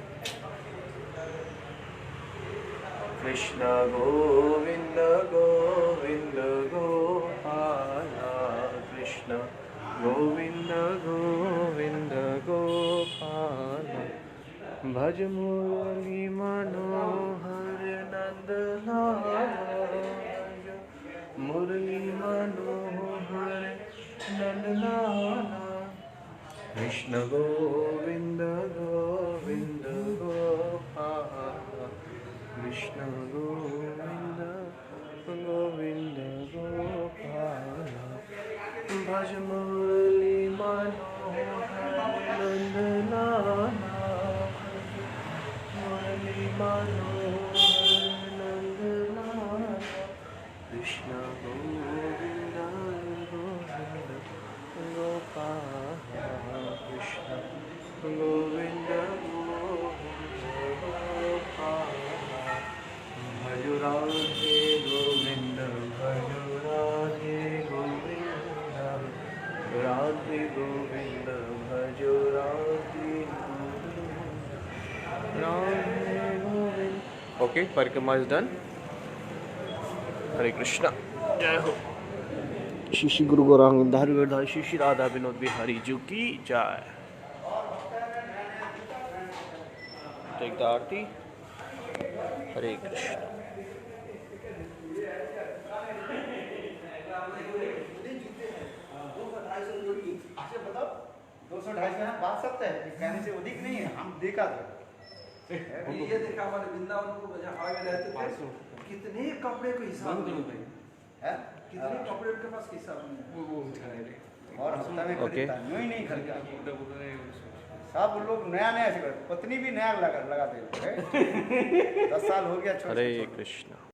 Speaker 4: Krishna Govinda Govinda Gopala. Krishna Govinda Govinda Gopala. Bhaj Murali Manohar Nandalala. Murali Manohar Nandalala. Krishna Govinda Govinda Gopala. Krishna Govinda Govinda Gopala. Bhaj Murali Manohar Nandalala. Murali Manohar Nandalala. Krishna Govinda Govinda Gopala. Krishna Govinda Gopala. Bhajo Radhe Govinda, Bhajo Radhe Govinda, Radhe Govinda, Bhajo Radhe Govinda, Radhe Govinda. Okay, Parikrama is done. Hare Krishna. Jai Ho. Shri Shri Guru Gaurang Dharvidhar Shri Shri Radha Vinod Bihari Ji ki Jai. Take the aarti. Hare Krishna.
Speaker 1: बताओ 200-250 यहाँ बात सकते हैं, कहने से अधिक नहीं है, हम देखा था।
Speaker 5: ये देखा हमारे वृंदावन को जहाँ आगे रहते थे कितने कपड़े को हिसाब नहीं है, कितने कपड़े उनके पास हिसाब नहीं है,
Speaker 1: और हफ्ता में
Speaker 2: Okay.
Speaker 1: यूं ही नहीं खरीदा, सब लोग नया नया से पत्नी भी नया लगाते हैं। 10 साल हो गया छोड़
Speaker 2: हरे कृष्णा।